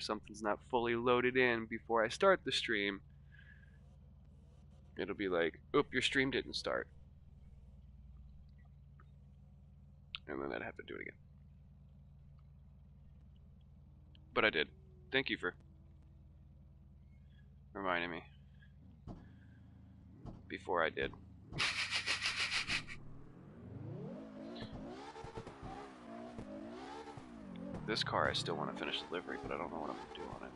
something's not fully loaded in before I start the stream, it'll be like, oop, your stream didn't start. And then I'd have to do it again. But I did. Thank you for reminding me. Before I did. This car I still want to finish the livery, but I don't know what I'm going to do on it.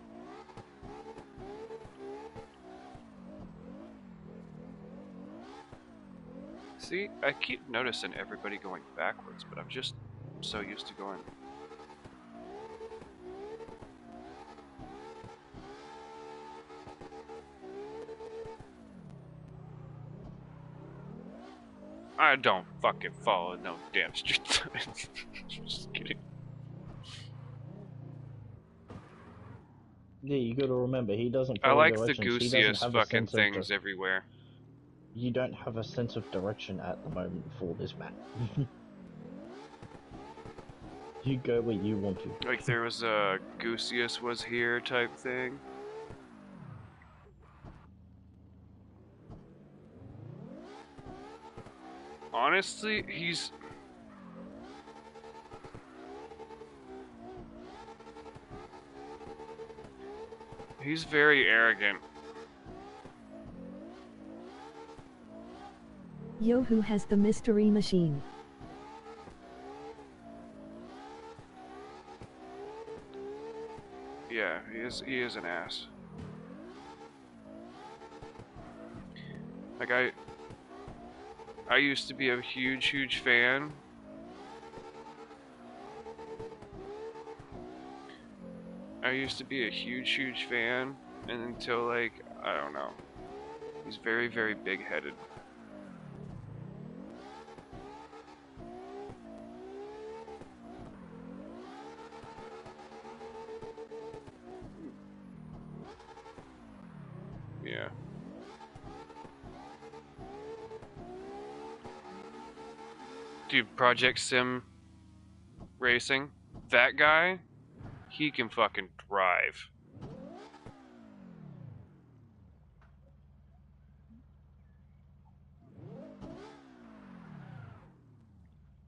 See, I keep noticing everybody going backwards, but I'm just so used to going... I don't fucking follow no damn street signs. Just kidding. Yeah, you gotta remember, he doesn't I follow like directions. the goosiest fucking things everywhere. You don't have a sense of direction at the moment for this map. You go where you want to. Like there was a goosiest was here type thing. Honestly, he's very arrogant. Yo, who has the mystery machine? Yeah, he is an ass. Like I used to be a huge fan. I used to be a huge fan, and until like, I don't know. He's very big-headed. Yeah. Dude, Project Sim Racing, that guy, he can fucking drive.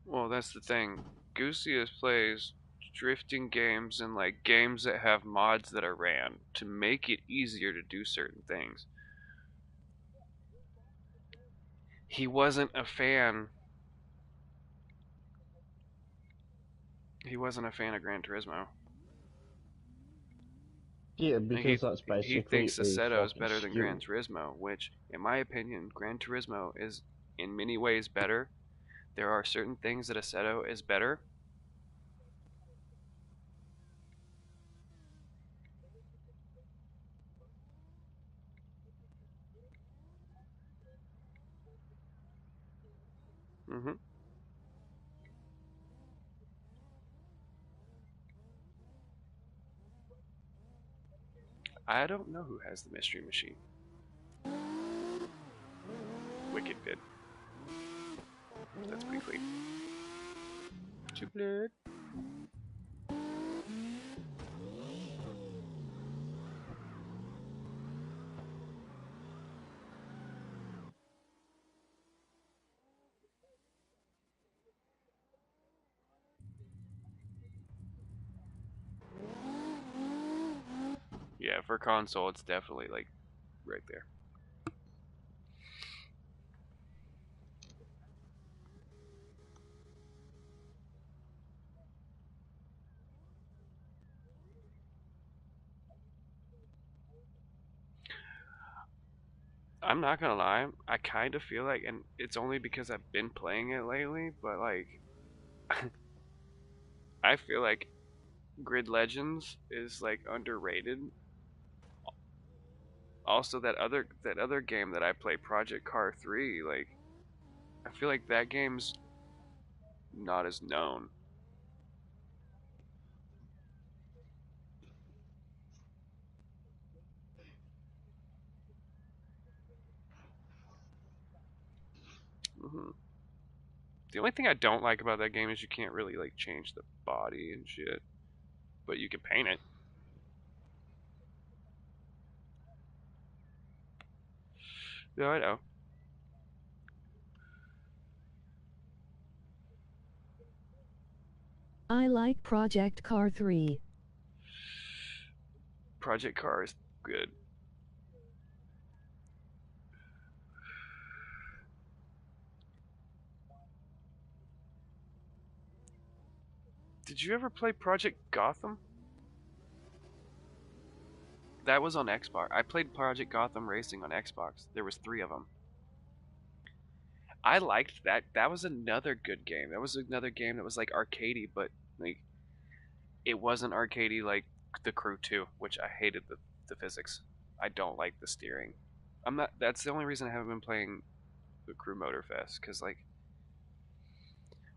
Well, that's the thing. Goosiest plays drifting games and like games that have mods that are ran to make it easier to do certain things. He wasn't a fan. He wasn't a fan of Gran Turismo. Yeah, because that's basically... He thinks Assetto is better than Gran Turismo, which, in my opinion, Gran Turismo is in many ways better. There are certain things that Assetto is better. I don't know who has the mystery machine. Wicked did. That's pretty clean. Too blurred. Yeah, for console, it's definitely like right there. I'm not gonna lie, I kind of feel like, and it's only because I've been playing it lately, but like, I feel like Grid Legends is like underrated. Also, that other game that I play, Project Car 3, like, I feel like that game's not as known. The only thing I don't like about that game is you can't really like change the body and shit, but you can paint it. Yeah, I know. I like Project Car 3. Project Car is good. Did you ever play Project Gotham? That was on Xbox. I played Project Gotham Racing on Xbox. There was 3 of them. I liked that. That was another good game. That was another game that was like arcadey, but like it wasn't arcadey like The Crew 2, which I hated the physics. I don't like the steering. I'm not. That's the only reason I haven't been playing The Crew Motorfest, because like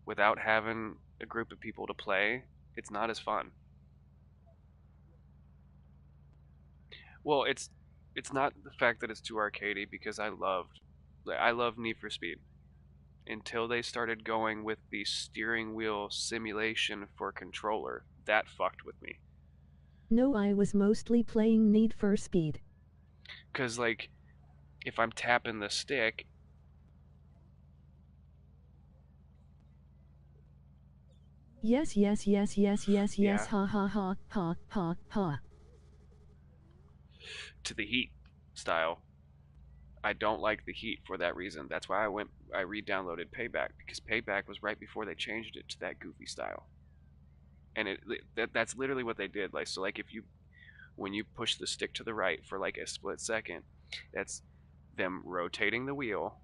without having a group of people to play, it's not as fun. Well, it's not the fact that it's too arcadey, because I love Need for Speed until they started going with the steering wheel simulation for controller. That fucked with me. No, I was mostly playing Need for Speed. Cause like if I'm tapping the stick, Yes, yes, yes, yes, yes, yes, yeah, ha ha ha, ha, ha, ha. to the heat style. I don't like the heat for that reason. That's why I re-downloaded Payback, because Payback was right before they changed it to that goofy style. And that's literally what they did. Like so, like if you when you push the stick to the right for like a split second, that's them rotating the wheel,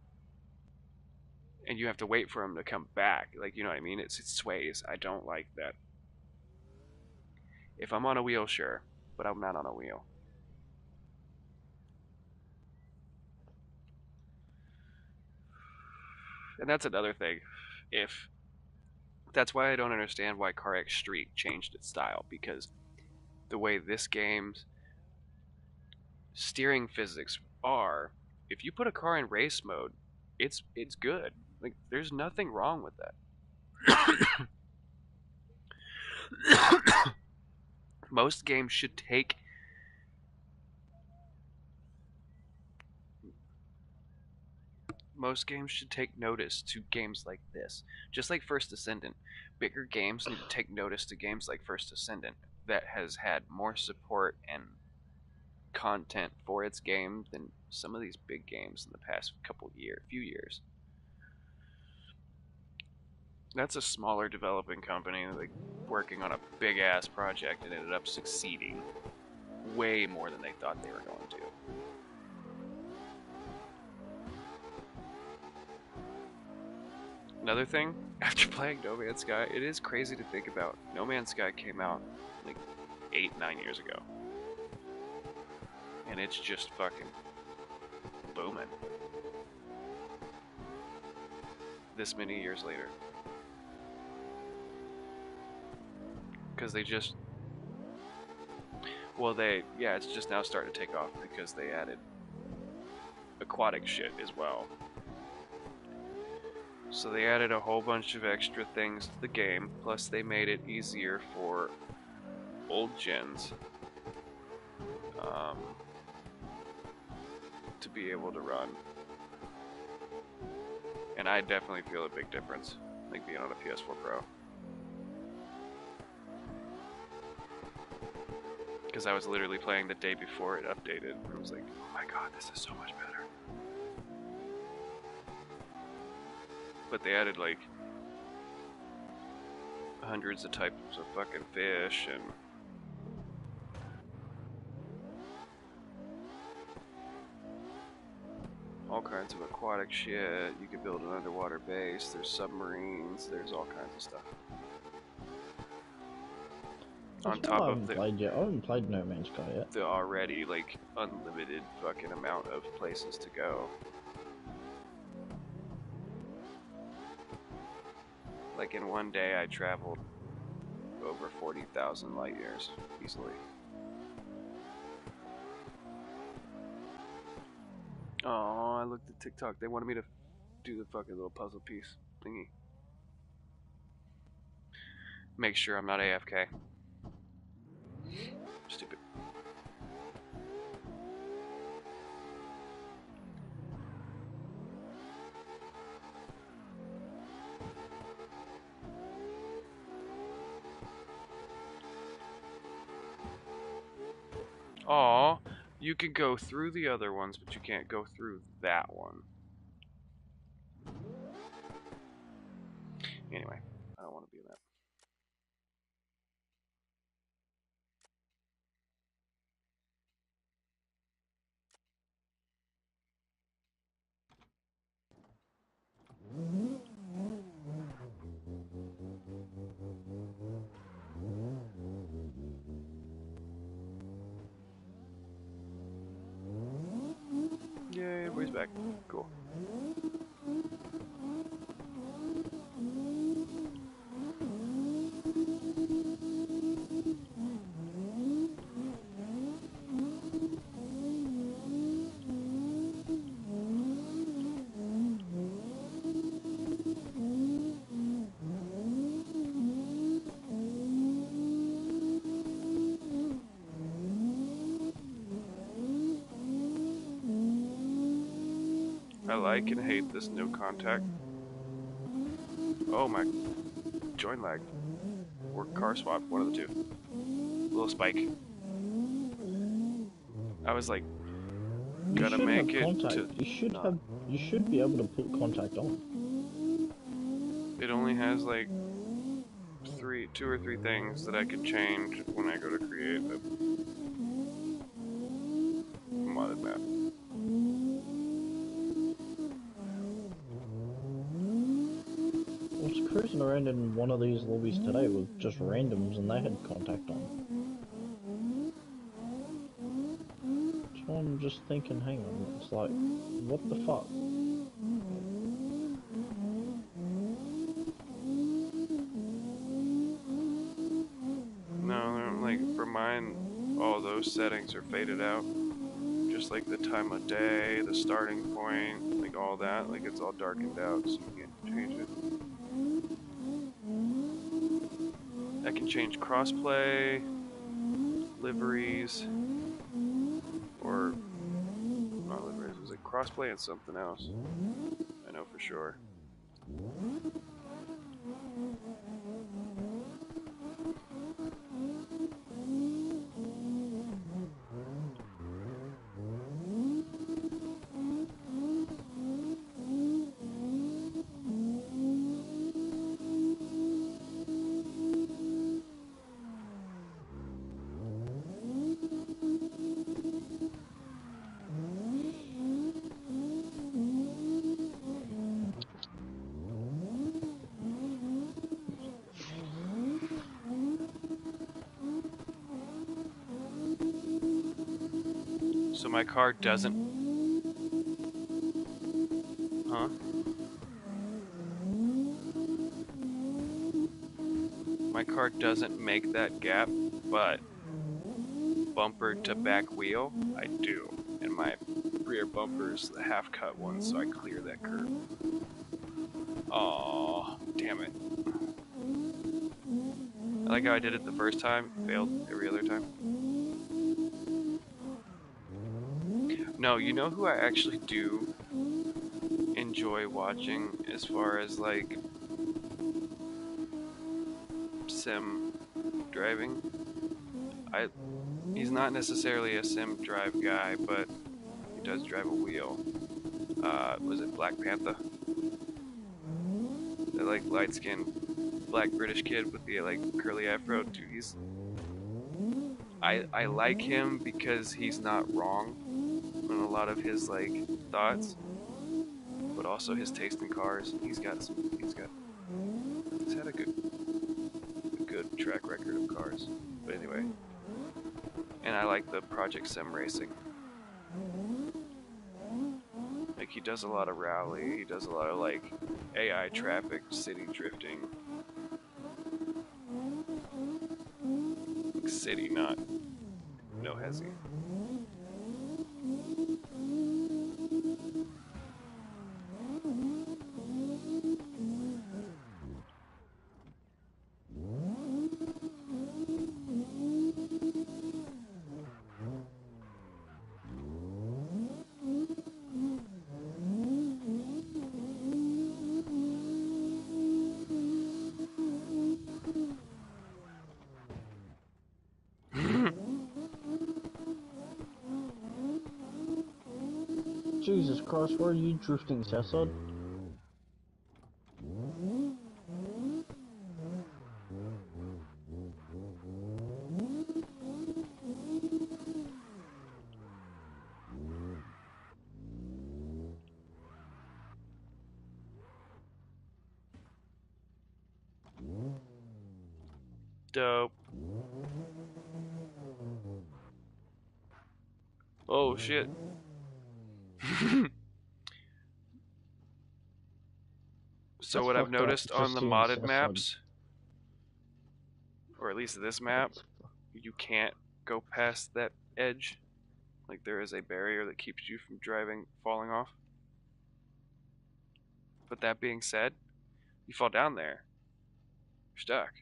and you have to wait for them to come back. Like you know what I mean? It sways. I don't like that. If I'm on a wheel, sure, but I'm not on a wheel. And that's another thing. If That's why I don't understand why Carx Street changed its style, because the way this game's steering physics are, if you put a car in race mode, it's good. Like there's nothing wrong with that. most games should take Most games should take notice to games like this. Just like First Ascendant, bigger games need to take notice to games like First Ascendant that has had more support and content for its game than some of these big games in the past few years. That's a smaller developing company, like working on a big ass project, and ended up succeeding way more than they thought they were going to. Another thing, after playing No Man's Sky, it is crazy to think about. No Man's Sky came out like 8, 9 years ago, and it's just fucking booming this many years later. Because it's just now starting to take off because they added aquatic shit as well. So they added a whole bunch of extra things to the game, plus they made it easier for old gens to be able to run. And I definitely feel a big difference, like being on a PS4 Pro. Because I was literally playing the day before it updated, and I was like, oh my god, this is so much better. But they added like hundreds of types of fucking fish and all kinds of aquatic shit. You could build an underwater base, there's submarines, there's all kinds of stuff. On top I of haven't played yet. I haven't played No Man's Sky yet. the already like unlimited fucking amount of places to go. Like in one day I traveled over 40,000 light years easily. Oh, I looked at TikTok. They wanted me to do the fucking little puzzle piece thingy. Make sure I'm not AFK. Stupid. Aw, you can go through the other ones, but you can't go through that one. Anyway, I don't want to be in that. Yay, everybody's back. Cool. I like and hate this no contact. Oh my, join lag. Or car swap, one of the two. Little spike. I was like, You gotta should have make it contact. to not. You should be able to put contact on. It only has like two or three things that I can change when I go to create a modded map. I was cruising around in one of these lobbies today with just randoms and they had contact on. So I'm just thinking, hang on, it's like, what the fuck? No, like for mine, all those settings are faded out. Just like the time of day, the starting point, like all that, like it's all darkened out, so you can't change it. I can change crossplay, liveries, or not liveries, it was like crossplay and something else. I know for sure. So my car doesn't, huh? My car doesn't make that gap, but bumper to back wheel, I do. And my rear bumper is the half cut one, so I clear that curve. Aw, damn it. I like how I did it the first time, failed every other time. No, you know who I actually do enjoy watching as far as like sim driving? He's not necessarily a sim drive guy, but he does drive a wheel. Was it Black Panther? That like light skinned black British kid with the like curly afro. Dude, I like him because he's not wrong on a lot of his like thoughts, but also his taste in cars. He's had a good track record of cars. But anyway, and I like the Project Sim Racing. Like he does a lot of rally. He does a lot of like AI traffic, city drifting. Like city, not no hezzy. Jesus Christ, where are you drifting, Southside? Dope. Oh shit. So That's what I've fucked up, noticed on just the here in modded Southside. maps, or at least this map, you can't go past that edge. Like there is a barrier that keeps you from driving, falling off. But that being said, you fall down there, you're stuck.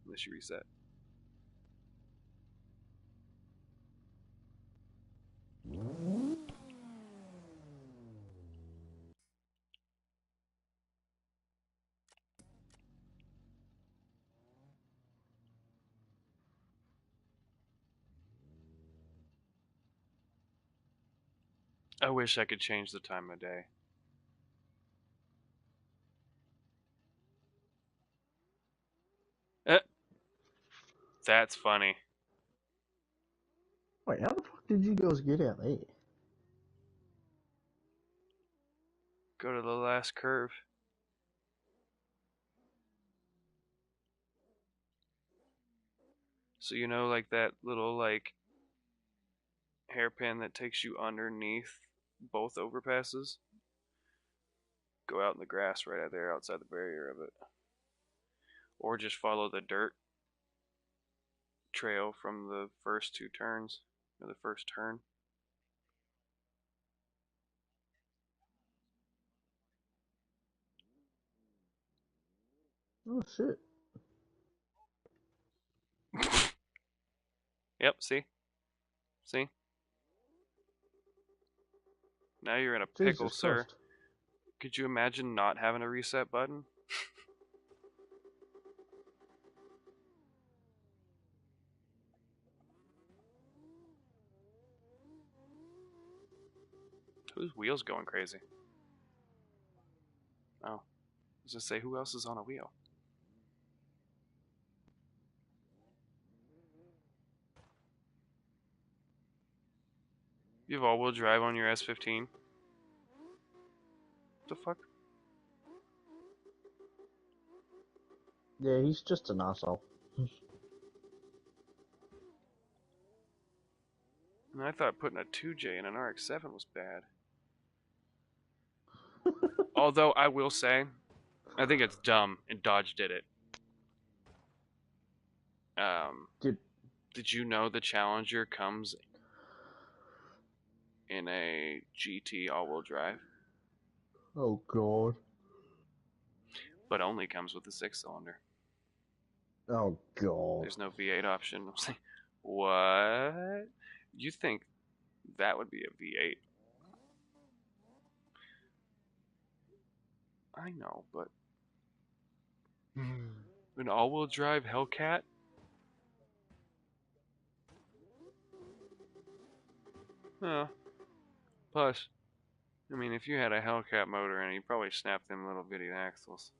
Unless you reset. I wish I could change the time of day. Eh, that's funny. Wait, how the fuck did you guys get out there? Go to the last curve. So you know, like that little like hairpin that takes you underneath both overpasses. Go out in the grass right out there outside the barrier of it, or just follow the dirt trail from the first two turns, or the first turn. Oh shit. Yep. See. See. Now you're in a pickle, Jesus sir. Christ. Could you imagine not having a reset button? Whose wheel's going crazy? Oh, I was gonna say, who else is on a wheel? You have all-wheel drive on your S15? What the fuck? Yeah, he's just an asshole. And I thought putting a 2J in an RX-7 was bad. Although I will say, I think it's dumb, and Dodge did it. Dude, Did you know the Challenger comes in a GT all-wheel drive, oh god. but only comes with a 6-cylinder? Oh god. There's no V8 option. I'm saying, what? You think that would be a V8? I know, but an all-wheel drive Hellcat? Huh. Plus, I mean, if you had a Hellcat motor in it, you'd probably snap them little bitty axles.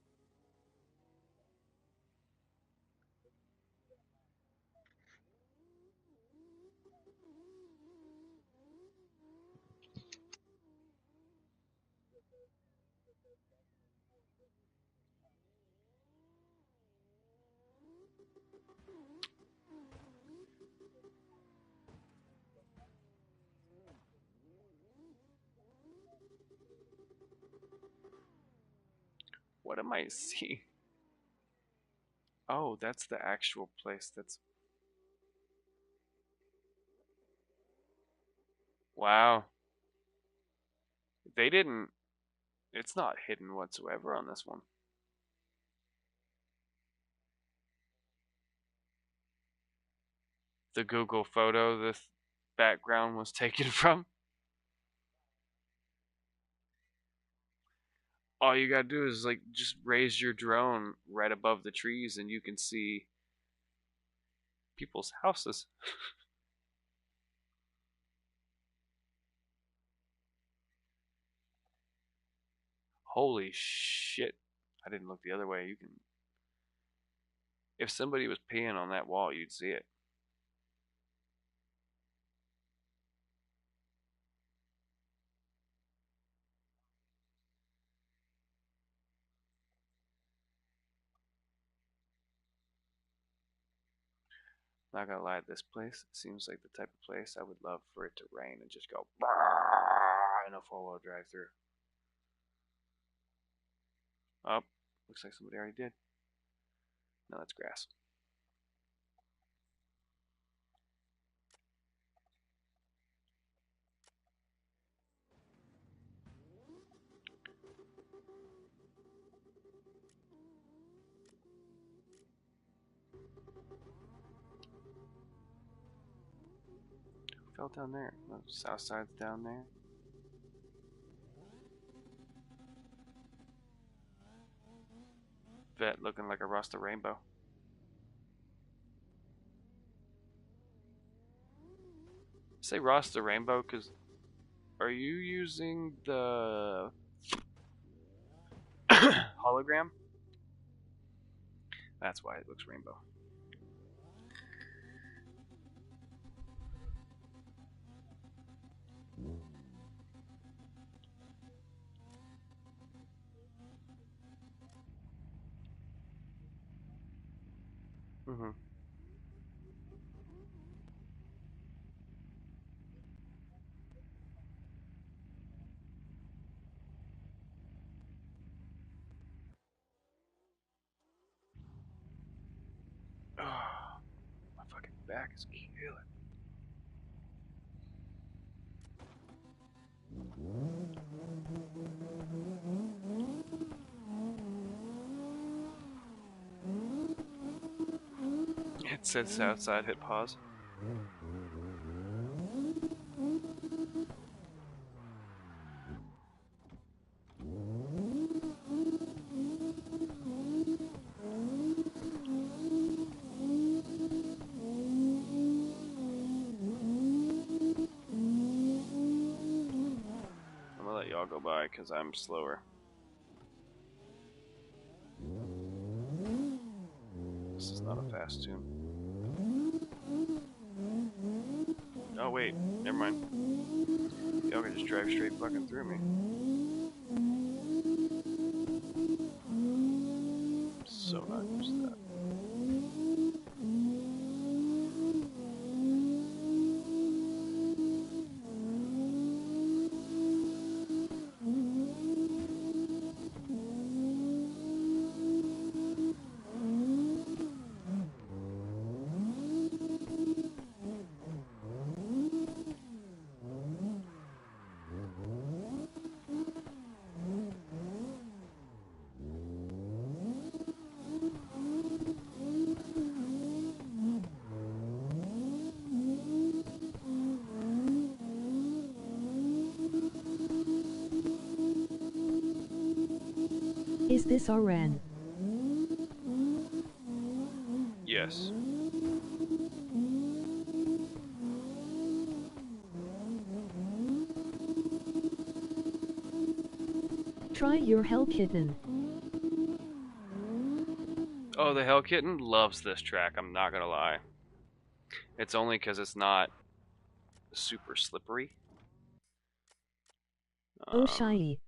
What am I seeing? Oh, that's the actual place that's... Wow. They didn't... It's not hidden whatsoever on this one. The Google photo the background was taken from. All you gotta do is like just raise your drone right above the trees and you can see people's houses. Holy shit. I didn't look the other way. You can. If somebody was peeing on that wall, you'd see it. Not gonna lie, this place seems like the type of place I would love for it to rain and just go in a four-wheel drive through. Oh, looks like somebody already did. No, that's grass. Who fell down there? No, south side's down there. Vet looking like a Rasta rainbow. Say Rasta rainbow because are you using the hologram? That's why it looks rainbow. Mm-hmm. Oh, my fucking back is killing. It said south side, hit pause. I'm gonna let y'all go by because I'm slower. This is not a fast tune. Oh wait, never mind. Y'all can just drive straight fucking through me. So not used to that. Is this RN? Yes. Try your Hell Kitten. Oh, the Hell Kitten loves this track, I'm not gonna lie. It's only because it's not super slippery. Oh shy.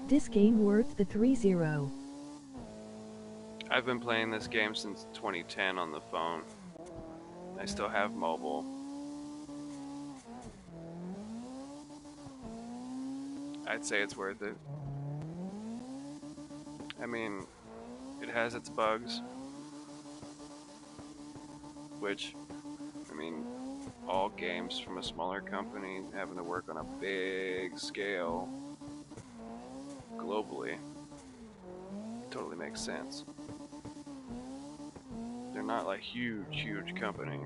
This game worth the 3-0. I've been playing this game since 2010 on the phone. I still have mobile. I'd say it's worth it. I mean, it has its bugs, which, I mean, all games from a smaller company having to work on a big scale globally. Totally makes sense. They're not like huge company.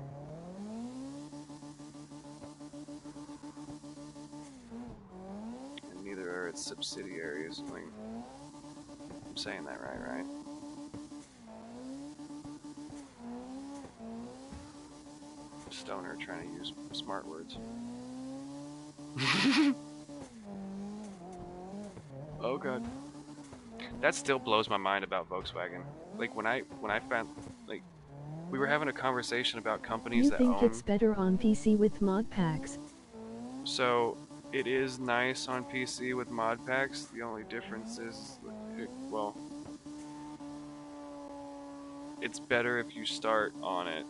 And neither are its subsidiaries. I mean, I'm saying that right? Stoner trying to use smart words. Oh god. That still blows my mind about Volkswagen. Like when I found, like, we were having a conversation about companies You that think own. it's better on PC with mod packs? So it is nice on PC with mod packs. The only difference is, well, it's better if you start on it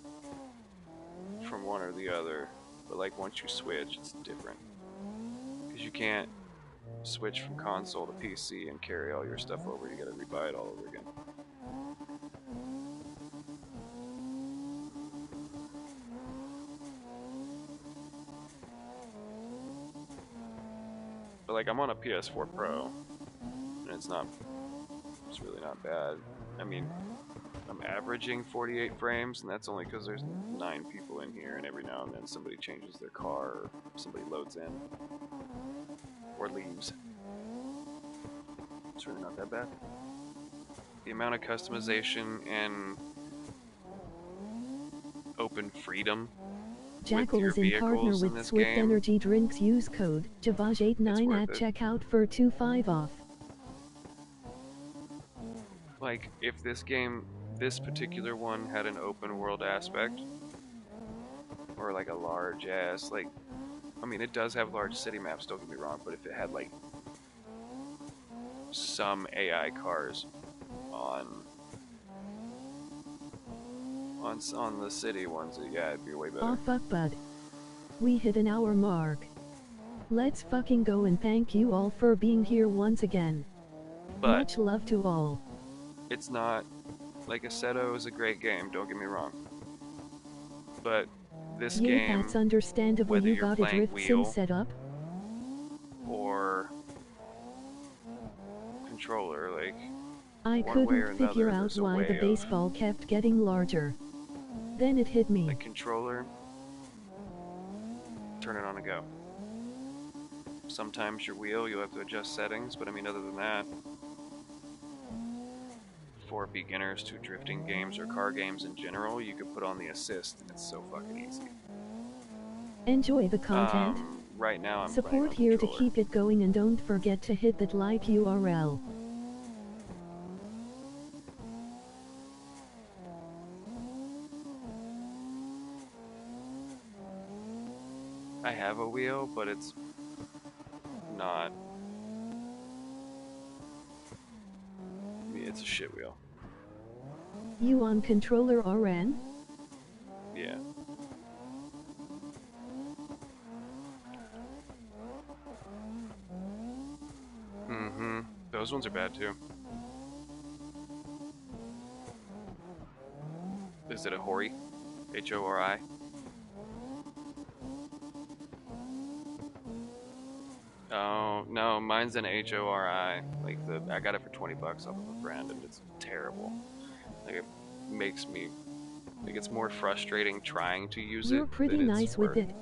from one or the other. But like once you switch, it's different because you can't switch from console to PC and carry all your stuff over. You gotta rebuy it all over again. But like I'm on a PS4 Pro, and it's really not bad. I mean, I'm averaging 48 frames, and that's only because there's 9 people in here, and every now and then somebody changes their car, or somebody loads in, or leaves. It's really not that bad. The amount of customization and open freedom with Jackal your is in partner vehicles in with this Swift game, Energy Drinks. Use code it's JAVAJ89 worth at it. checkout for 25 off. Like, if this particular one had an open world aspect, or like a large ass, like, I mean, it does have large city maps, don't get me wrong, but if it had like some AI cars on on the city ones, yeah, it'd be way better. Aw fuck bud. We hit an hour mark. Let's fucking go, and thank you all for being here once again. But Much love to all. it's not like Assetto is a great game, don't get me wrong. But this Yeah, game, that's understandable. whether You you're got a playing drift sim wheel set up? or controller, like I one way couldn't or figure another, out there's a why the way of baseball kept getting larger. Then it hit me. the controller, turn it on and go. Sometimes your wheel, you'll have to adjust settings, but I mean, other than that, for beginners to drifting games or car games in general, you could put on the assist, and it's so fucking easy. Enjoy the content. Right now I'm playing Support on here to controller. keep it going, and don't forget to hit that like URL. I have a wheel, but it's not. I mean, it's a shit wheel. You on controller RN? Yeah. Mm-hmm. Those ones are bad too. Is it a Hori? Hori? Oh no, mine's an Hori. Like I got it for $20 off of a friend, and it's terrible. Like it makes me, like, it's more frustrating trying to use You're it pretty than it's nice with worth. it.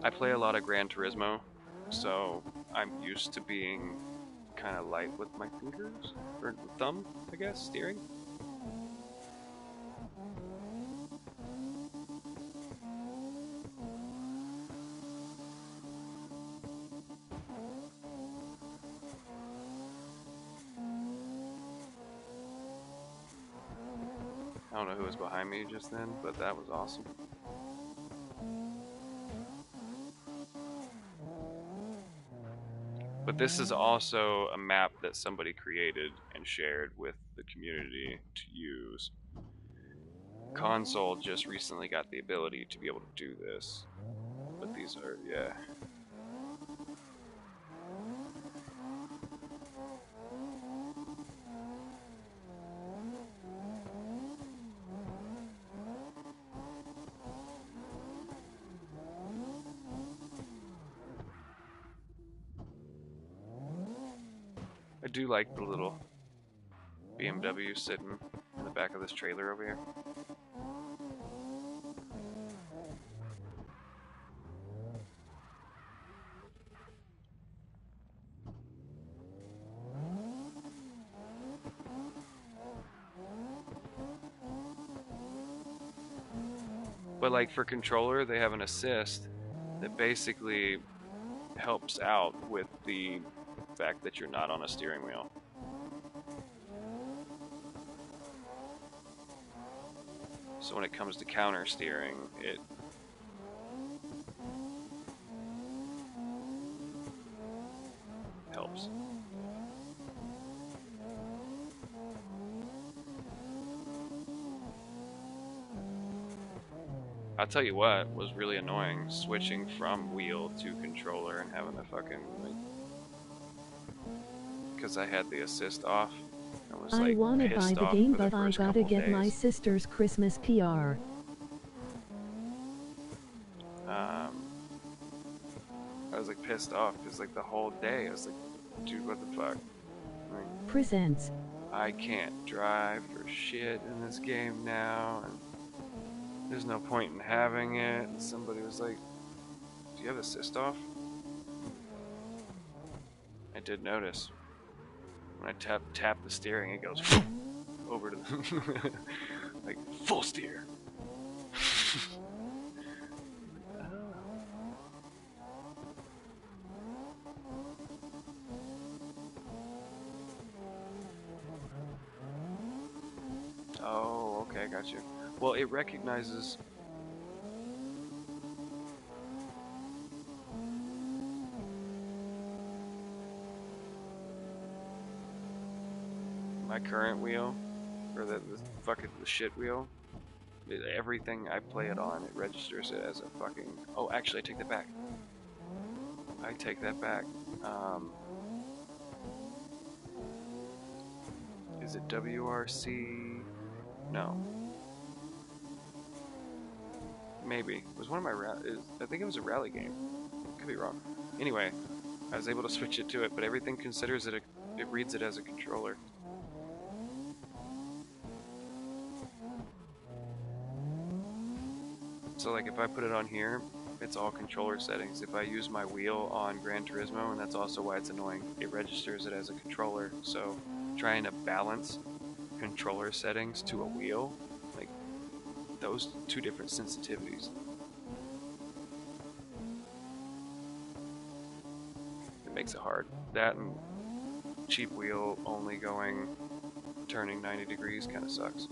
I play a lot of Gran Turismo, so I'm used to being kind of light with my fingers or thumb, I guess, steering. I don't know who was behind me just then, but that was awesome. But this is also a map that somebody created and shared with the community to use. Console just recently got the ability to be able to do this. But these are, yeah. do like the little BMW sitting in the back of this trailer over here. But like for controller, they have an assist that basically helps out with the fact that you're not on a steering wheel. So when it comes to counter steering, it helps. I'll tell you what was really annoying, switching from wheel to controller and having to fucking, like, because I had the assist off. I was I like wanna buy pissed the off game, for the but I first gotta couple get my days. sister's Christmas PR. I was like pissed off because like the whole day I was like, dude, what the fuck? Like, Presents. I can't drive for shit in this game now, and there's no point in having it. And somebody was like, do you have assist off? I did notice. When I tap the steering, it goes over to the like full steer. Oh, okay, got you. Well, it recognizes. My current wheel, or the fucking the shit wheel, everything I play it on, it registers it as a fucking. Oh, actually, I take that back. I take that back. Is it WRC? No. Maybe. It was one of my I think it was a rally game. Could be wrong. Anyway, I was able to switch it to it, but everything considers it it reads it as a controller. So like if I put it on here, it's all controller settings. If I use my wheel on Gran Turismo, and that's also why it's annoying, it registers it as a controller. So trying to balance controller settings to a wheel, like those two different sensitivities. It makes it hard. That and cheap wheel only turning 90 degrees kind of sucks.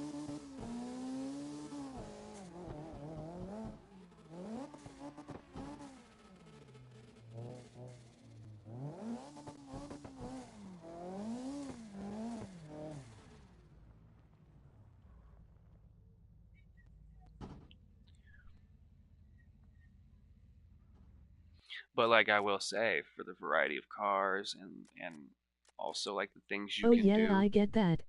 But like I will say, for the variety of cars and also like the things you Oh can yeah, do, I get that.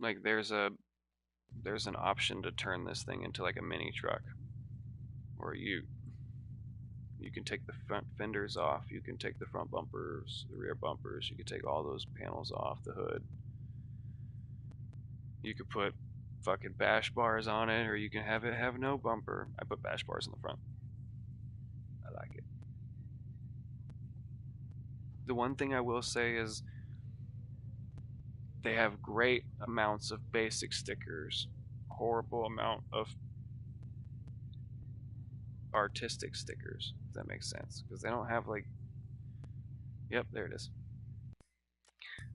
like there's an option to turn this thing into like a mini truck, or you can take the front fenders off, you can take the front bumpers, the rear bumpers, you can take all those panels off the hood. You could put fucking bash bars on it, or you can have it have no bumper. I put bash bars in the front. I like it. The one thing I will say is they have great amounts of basic stickers, horrible amount of artistic stickers, if that makes sense. Because they don't have like, yep, there it is.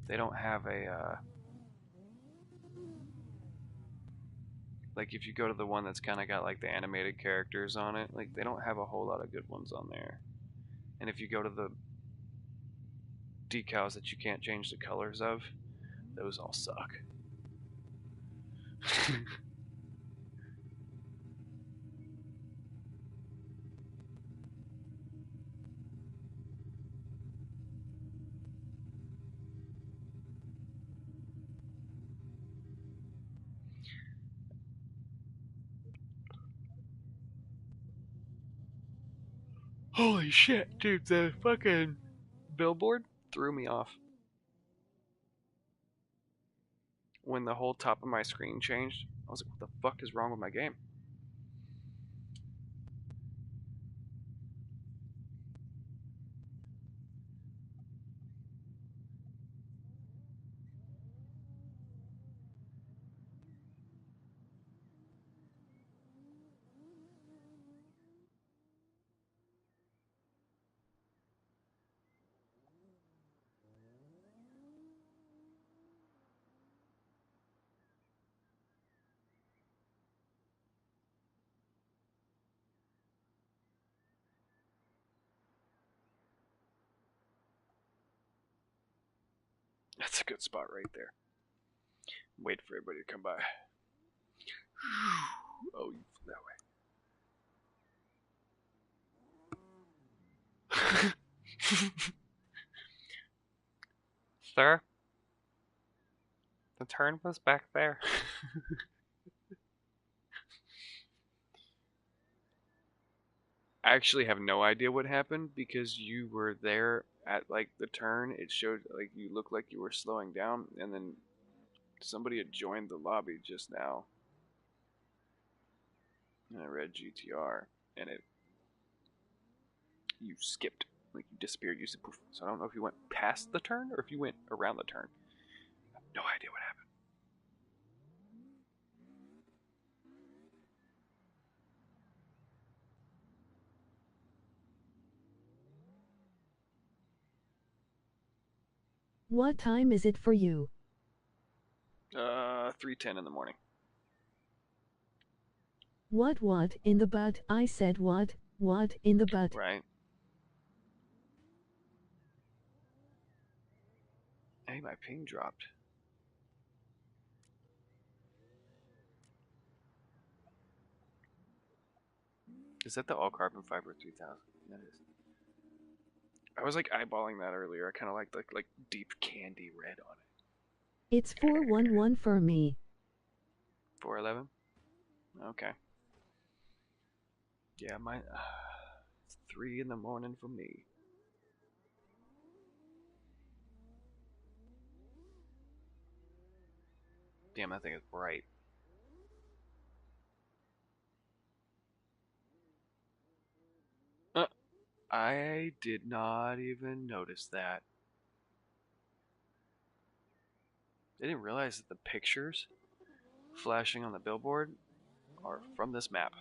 They don't have a, like if you go to the one that's kind of got like the animated characters on it, like they don't have a whole lot of good ones on there. And if you go to the decals that you can't change the colors of, those all suck. Holy shit, dude, the fucking billboard threw me off. When the whole top of my screen changed, I was like, what the fuck is wrong with my game? That's a good spot right there. Wait for everybody to come by. Oh, you that way. Sir, the turn was back there. I actually have no idea what happened because you were there at like the turn. It showed like you looked like you were slowing down, and then somebody had joined the lobby just now. And I read GTR, and you skipped, like you disappeared. You said poof. So I don't know if you went past the turn or if you went around the turn. I have no idea what happened. What time is it for you? 3:10 in the morning. What in the butt? I said what in the butt? Right. Hey, my ping dropped. Is that the all carbon fiber 3000? That is. I was like eyeballing that earlier. I kind of like deep candy red on it. It's 411 for me. 411. Okay. Yeah, mine. It's 3 in the morning for me. Damn, that thing is bright. I did not even notice that. I didn't realize that the pictures flashing on the billboard are from this map.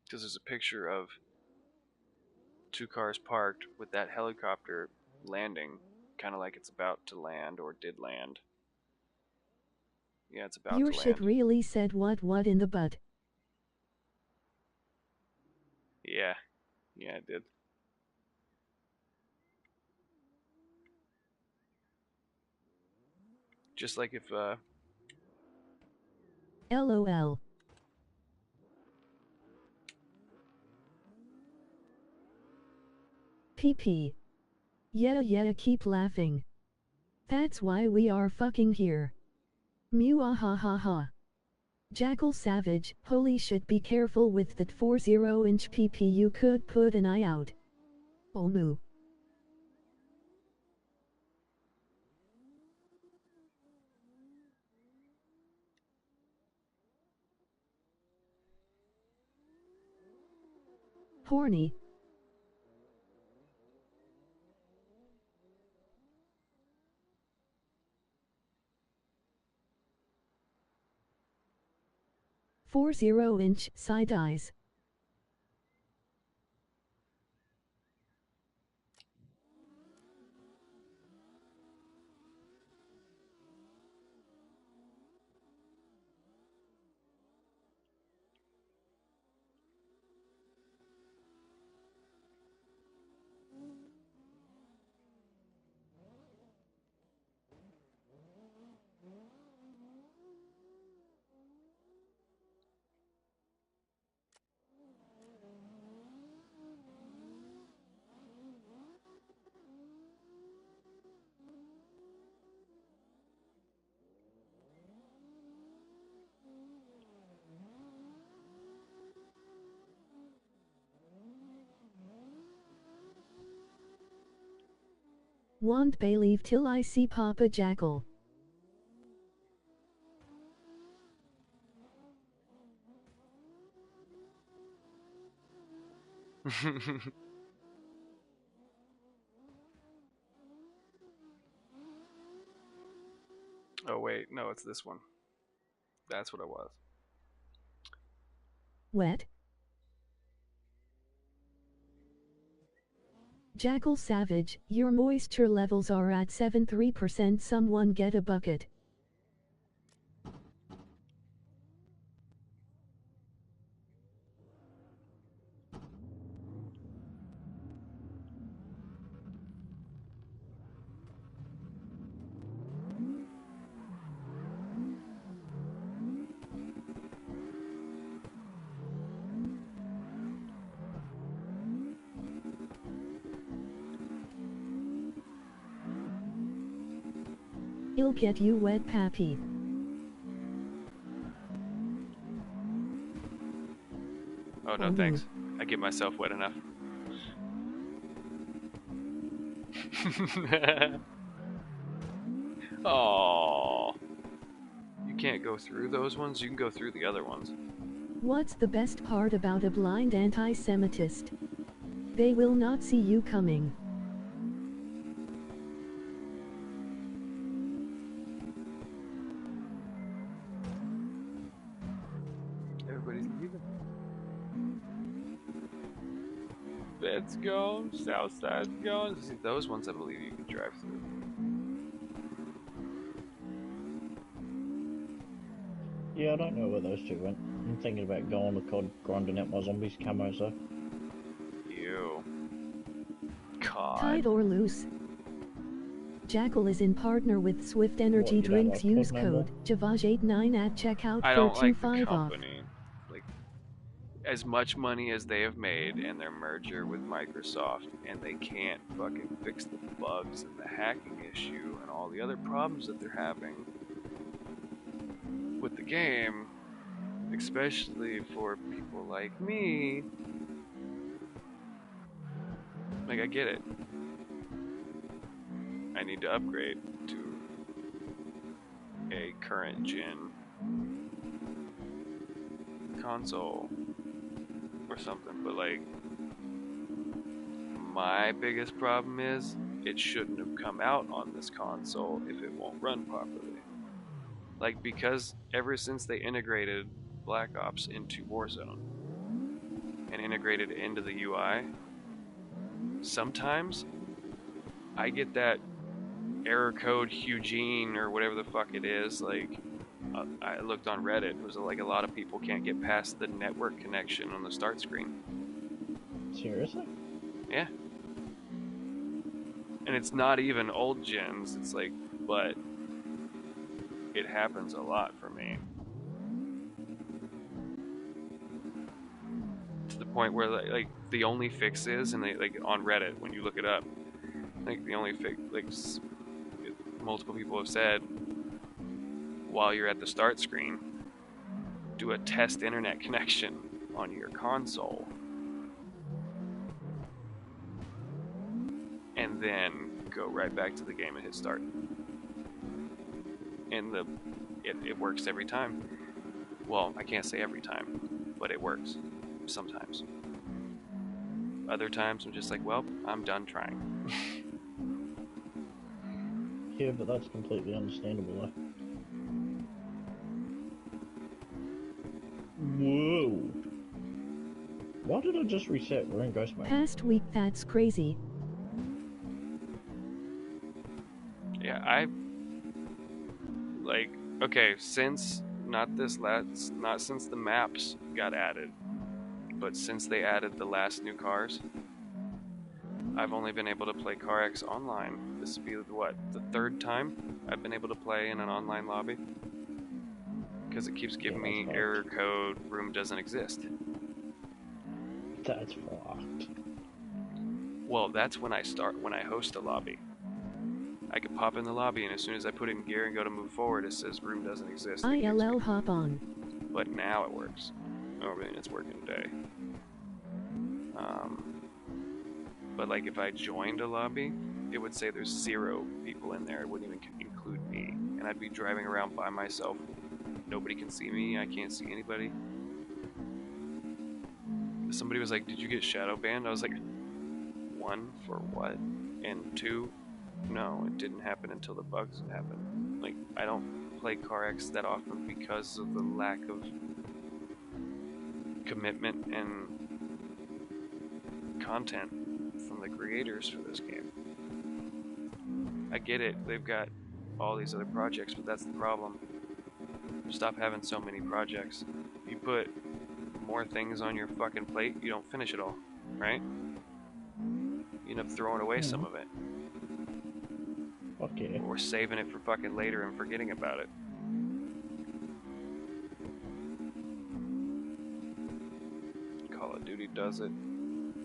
Because there's a picture of 2 cars parked with that helicopter landing, kind of like it's about to land or did land. Yeah, it's about Your to shit land. really said what in the butt? Yeah, it did. Just like if LOL. PP. Yeah, keep laughing. That's why we are fucking here. Mew ah ha ha ha. JackelSavage, holy shit, be careful with that 40-inch PP, you could put an eye out. Oh moo. Horny. Four 0-inch side eyes. Won't believe till I see Papa Jackal. Oh wait, no, it's this one. That's what it was. Wet. JackelSavage, your moisture levels are at 73%. Someone get a bucket. He'll get you wet, Pappy. Oh no, thanks. I get myself wet enough. Oh, you can't go through those ones. You can go through the other ones. What's the best part about a blind anti-Semitist? They will not see you coming. Everybody's leaving. Let's go. Southside's going. See, those ones I believe you can drive through. Yeah, I don't know where those two went. I'm thinking about going to COD, grinding out my zombies camos though. Ew. God. Tied or loose? Jackal is in partner with Swift Energy What, you don't Drinks. like Use COD no more? code JAVAJ89 at checkout I for don't like the 25 off. company. Like, as much money as they have made in their merger with Microsoft, and they can't fucking fix the bugs and the hacking issue and all the other problems that they're having with the game, especially for people like me. Like, I get it. I need to upgrade to a current gen console or something, but like, my biggest problem is it shouldn't have come out on this console if it won't run properly. Like, because ever since they integrated Black Ops into Warzone and integrated it into the UI, sometimes I get that error code Eugene or whatever the fuck it is. Like, I looked on Reddit, it was like a lot of people can't get past the network connection on the start screen. Seriously? Yeah. And it's not even old gens, it's like, but it happens a lot for me. To the point where like the only fix is, and they, like, on Reddit when you look it up, like the only fix, like multiple people have said, while you're at the start screen, do a test internet connection on your console, and then go right back to the game and hit start. And it works every time. Well, I can't say every time, but it works sometimes. Other times I'm just like, well, I'm done trying. Yeah, but that's completely understandable though. Whoa! Why did I just reset? We're in ghost mode. Past week, that's crazy. Yeah, like, okay, since not since the maps got added, but since they added the last new cars, I've only been able to play Carx online. This would be what, the third time I've been able to play in an online lobby, because it keeps giving me error code room doesn't exist. That's fucked. Well, that's when I host a lobby. I could pop in the lobby, and as soon as I put it in gear and go to move forward, it says room doesn't exist. ILL hop on. But now it works. Oh, really, it's working today. But like, if I joined a lobby, it would say there's 0 people in there. It wouldn't even include me, and I'd be driving around by myself. Nobody can see me. I can't see anybody. Somebody was like, "Did you get shadow banned?" I was like, 1, for what? And 2, no, it didn't happen until the bugs happened. Like, I don't play Carx that often because of the lack of commitment and content from the creators for this game. I get it, they've got all these other projects, but that's the problem. Stop having so many projects. You put more things on your fucking plate, you don't finish it all, right? You end up throwing away some of it. Fuck yeah. Or saving it for fucking later and forgetting about it. Call of Duty does it.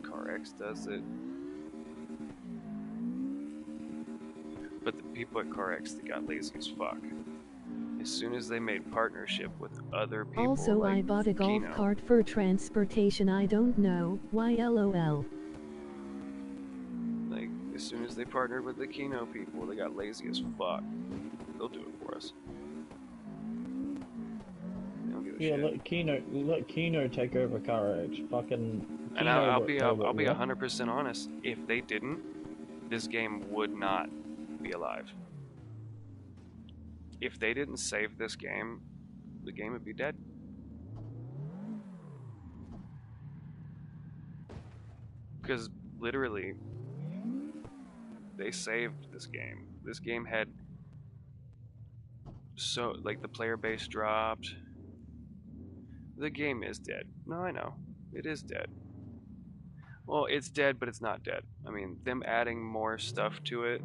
Carx does it. But the people at Carx, they got lazy as fuck. As soon as they made partnership with other people, Also, like I bought a golf Kino, cart for transportation. I don't know why. LOL. like as soon as they partnered with the Kino people, they got lazy as fuck. They'll do it for us. They don't give a Yeah, shit. let Kino take over Carx. Fucking And Kino I'll won't be tell you what I'll you be want. 100% honest. If they didn't, this game would not be alive. If they didn't save this game, the game would be dead. Because literally, they saved this game. This game had so like the player base dropped. The game is dead. No, I know. It is dead. Well, it's dead, but it's not dead. I mean, them adding more stuff to it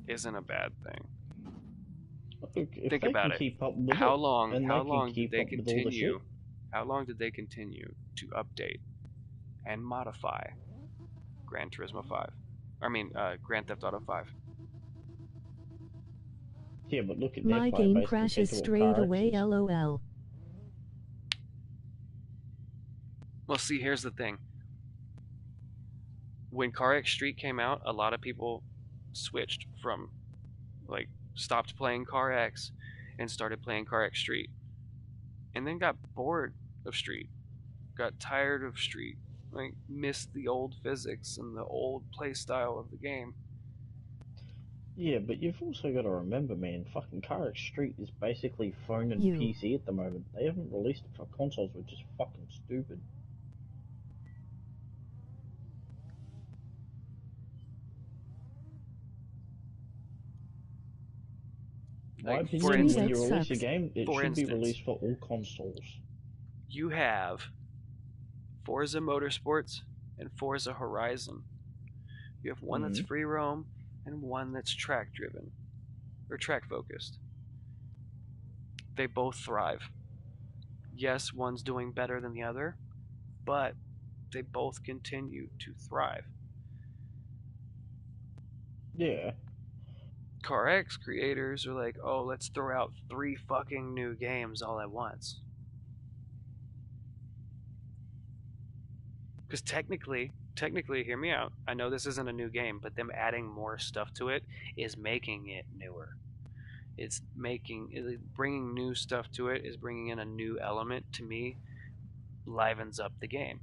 isn't a bad thing. Look, if Think they about can it. keep up with How it, long and how they can long did keep they up with all the shit, continue? How long did they continue to update and modify Gran Turismo 5? I mean, Grand Theft Auto 5. yeah, but look at their My player game base compared crashes to what straight Carx away. is. LOL. Well, see, here's the thing. When CarX Street came out, a lot of people switched from, like, stopped playing CarX and started playing CarX Street. And then got bored of Street, got tired of Street, like, missed the old physics and the old play style of the game. Yeah, but you've also got to remember, man, fucking Carx Street is basically phone and You. PC at the moment. They haven't released it for consoles, which is fucking stupid. My Like, To for opinion, me, when that you instance, release a sucks. game, it for should be instance, released for all consoles. you have Forza Motorsports and Forza Horizon. You have one that's Mm. free roam and one that's track driven or track focused. They both thrive. Yes, one's doing better than the other, but they both continue to thrive. Yeah. CarX creators are like, oh, let's throw out 3 fucking new games all at once. Because technically, hear me out. I know this isn't a new game, but them adding more stuff to it is making it newer. It's bringing new stuff to it is bringing in a new element to me, livens up the game.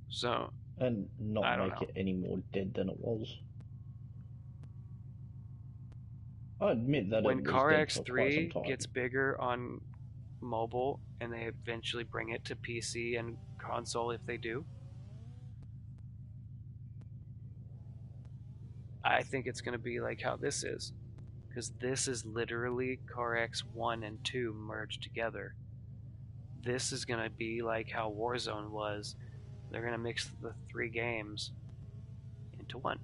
So And not I don't make know. it any more dead than it was. I admit that it When was dead CarX for quite some 3 time. gets bigger on mobile and they eventually bring it to PC and console if they do, I think it's going to be like how this is. Because this is literally CarX 1 and 2 merged together. This is going to be like how Warzone was. They're going to mix the 3 games into one.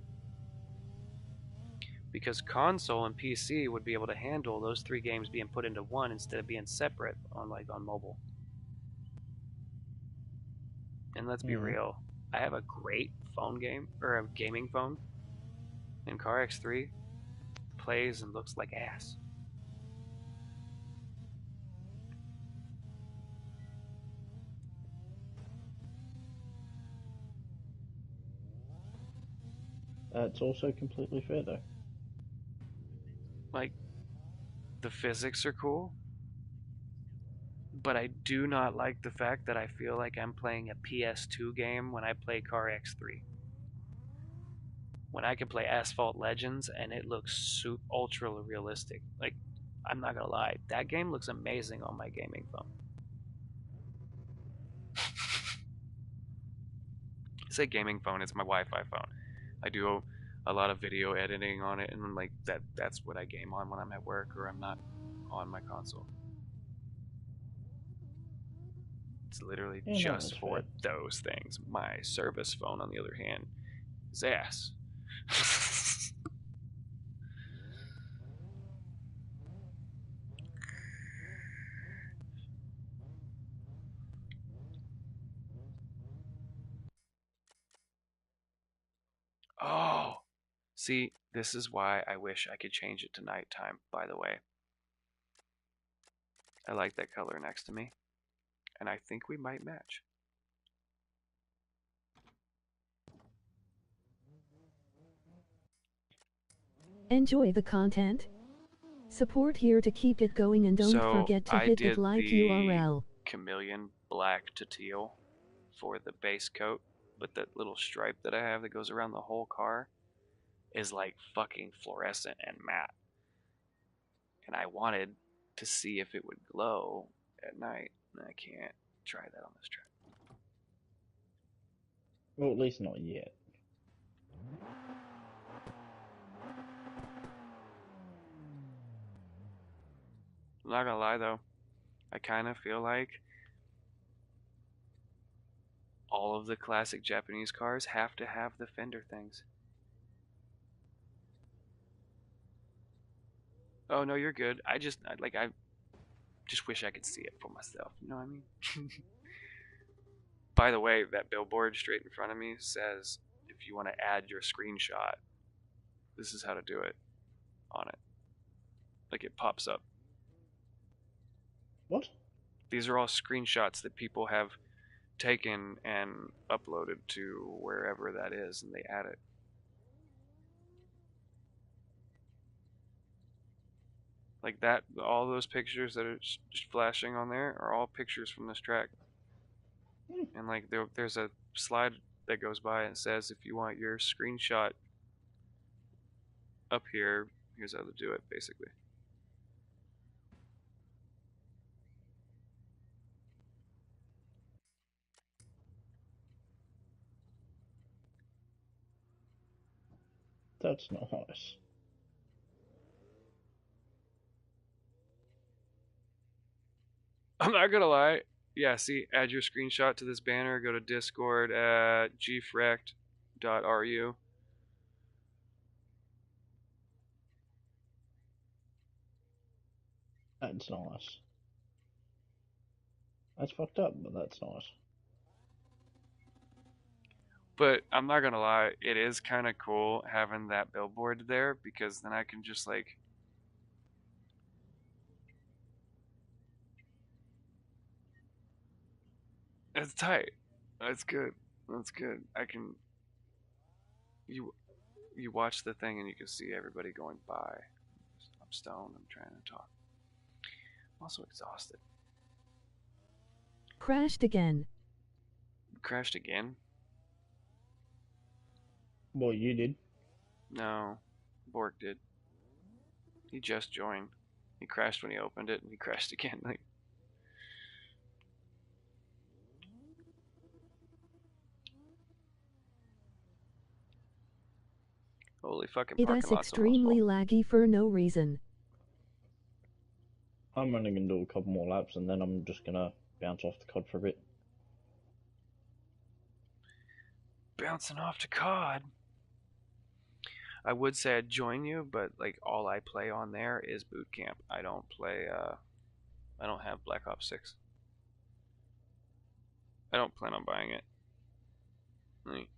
Because console and PC would be able to handle those 3 games being put into one instead of being separate on mobile. And let's be Mm. real, I have a great phone game or a gaming phone, and CarX 3 plays and looks like ass. It's also completely fair though. Like, the physics are cool, but I do not like the fact that I feel like I'm playing a PS2 game when I play Carx 3. When I can play Asphalt Legends and it looks ultra realistic. Like, I'm not gonna lie, that game looks amazing on my gaming phone. I say gaming phone, it's my Wi-Fi phone. I do a lot of video editing on it, and like that's what I game on when I'm at work or I'm not on my console. It's literally Yeah, no, just that's for fair. those things. My service phone, on the other hand, is ass. Oh, see, this is why I wish I could change it to nighttime, by the way. I like that color next to me, and I think we might match. Enjoy the content? Support here to keep it going and don't So forget to I hit that did like the URL. chameleon black to teal for the base coat, but that little stripe that I have that goes around the whole car is like fucking fluorescent and matte. And I wanted to see if it would glow at night, and I can't try that on this track. Well, at least not yet. I'm not gonna lie though, I kind of feel like all of the classic Japanese cars have to have the fender things. Oh no, you're good. I just wish I could see it for myself. You know what I mean? By the way, that billboard straight in front of me says if you want to add your screenshot, this is how to do it on it. Like, it pops up. What? These are all screenshots that people have taken and uploaded to wherever that is, and they add it. Like that, all those pictures that are just flashing on there are all pictures from this track. And like there's a slide that goes by and says if you want your screenshot up here, here's how to do it, basically. That's nice. I'm not gonna lie. Yeah, see, add your screenshot to this banner. Go to Discord at gfrect.ru. That's nice. That's fucked up, but that's nice. But I'm not gonna lie, it is kind of cool having that billboard there because then I can just like. It's tight. That's good. That's good. I can. You you watch the thing and you can see everybody going by. I'm stoned. I'm trying to talk. I'm also exhausted. Crashed again. Crashed again? Well, you did. No, Bork did. He just joined. He crashed when he opened it, and he crashed again. Like, holy fucking It parking is lot's almost extremely full. laggy for no reason. I'm only gonna do a couple more laps and then I'm just gonna bounce off the COD for a bit. Bouncing off to COD. I would say I'd join you, but like all I play on there is boot camp. I don't play. I don't have Black Ops 6. I don't plan on buying it. Like,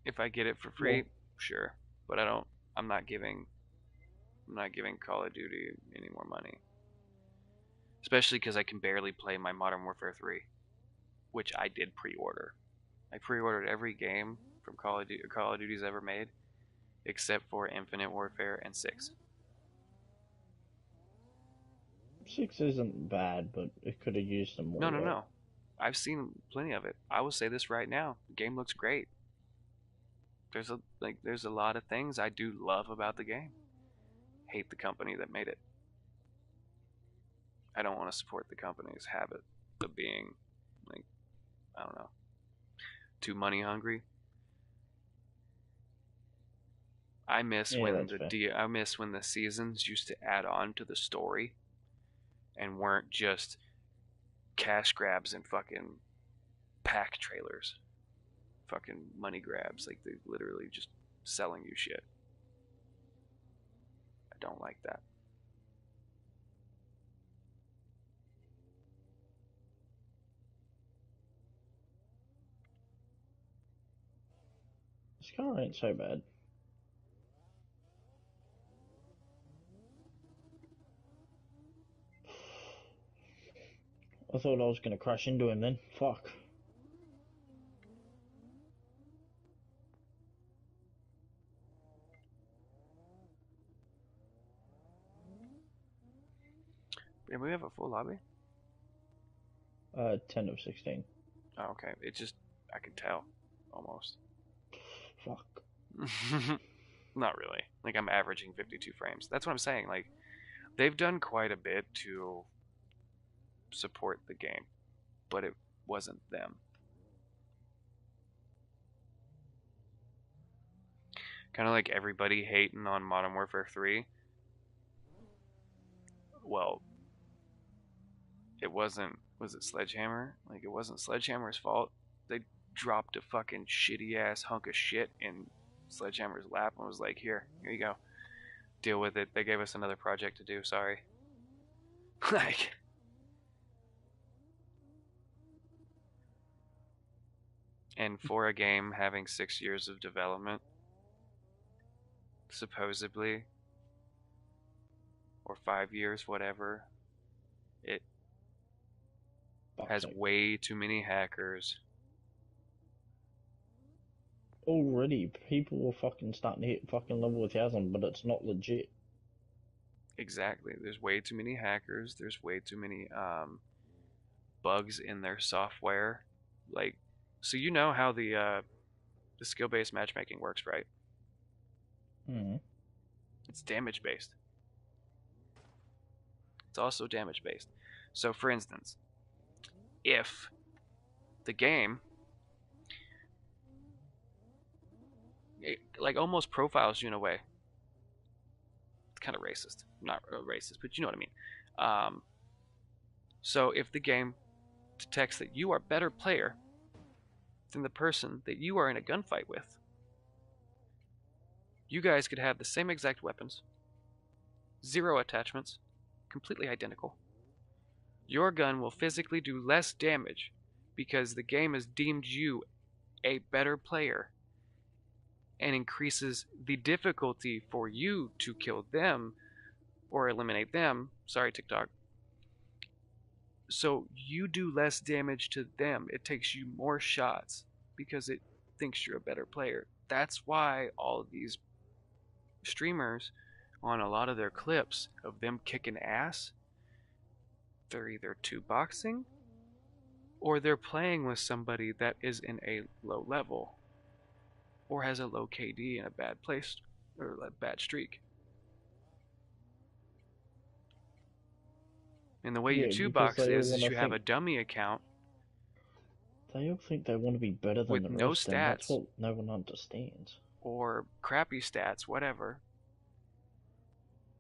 if I get it for free, Well, sure, but I don't. I'm not giving. I'm not giving Call of Duty any more money, especially because I can barely play my Modern Warfare 3, which I did pre-order. I pre-ordered every game from Call of Duty's ever made, except for Infinite Warfare and 6. 6 isn't bad, but it could have used some more No, no, work. no. I've seen plenty of it. I will say this right now: the game looks great. There's a lot of things I do love about the game. Hate the company that made it. I don't want to support the company's habit of being, like, I don't know, too money hungry. Yeah, that's fair. I miss when the seasons used to add on to the story and weren't just cash grabs and fucking pack trailers, fucking money grabs. Like they literally just selling you shit. I don't like that. This car ain't so bad. I thought I was gonna crash into him then. Fuck. Did we have a full lobby? 10 of 16. Oh, okay. It just, I can tell, almost. Fuck. Not really. Like I'm averaging 52 frames. That's what I'm saying. Like they've done quite a bit to support the game, but it wasn't them. Kind of like everybody hating on Modern Warfare 3. Well, it wasn't. Was it Sledgehammer? Like it wasn't Sledgehammer's fault. They dropped a fucking shitty ass hunk of shit in Sledgehammer's lap and was like, here you go, deal with it. They gave us another project to do. Sorry. Like, and for a game having 6 years of development, supposedly, or 5 years, whatever, it has Fuck's way too many hackers. Already, people were fucking starting to hit fucking level 1000, but it's not legit. Exactly. There's way too many hackers. There's way too many bugs in their software. Like, so you know how the skill-based matchmaking works, right? Mm. It's damage-based. It's also damage-based. So, for instance, if the game like almost profiles you in a way, it's kind of racist. Not racist, but you know what I mean. So if the game detects that you are a better player than the person that you are in a gunfight with, you guys could have the same exact weapons, 0 attachments, completely identical. Your gun will physically do less damage because the game has deemed you a better player and increases the difficulty for you to kill them or eliminate them. Sorry, TikTok. So you do less damage to them. It takes you more shots because it thinks you're a better player. That's why all of these streamers, on a lot of their clips of them kicking ass, they're either 2-boxing or they're playing with somebody that is in a low level or has a low KD and a bad place or a bad streak. And the way you Yeah, two because box they all is want to you have a think. dummy account They all think they want to be better than with the no rest, and that's stats what no one understands. or crappy stats, whatever.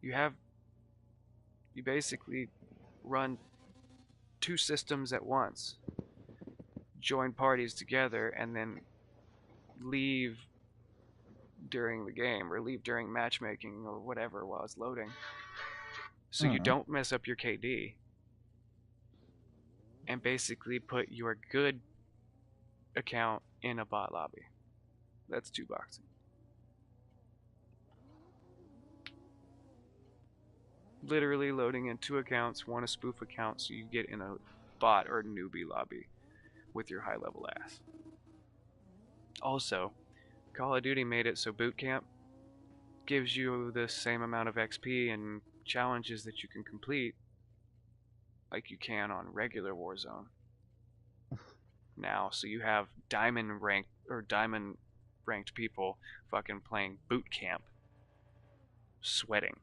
You basically run 2 systems at once, join parties together, and then leave during the game or leave during matchmaking or whatever while it's loading. So you Mm. don't mess up your KD and basically put your good account in a bot lobby. That's 2-boxing. Literally loading in 2 accounts, one a spoof account, so you get in a bot or newbie lobby with your high level ass. Also, Call of Duty made it so boot camp gives you the same amount of XP and challenges that you can complete like you can on regular Warzone now. So you have diamond ranked people fucking playing boot camp, sweating.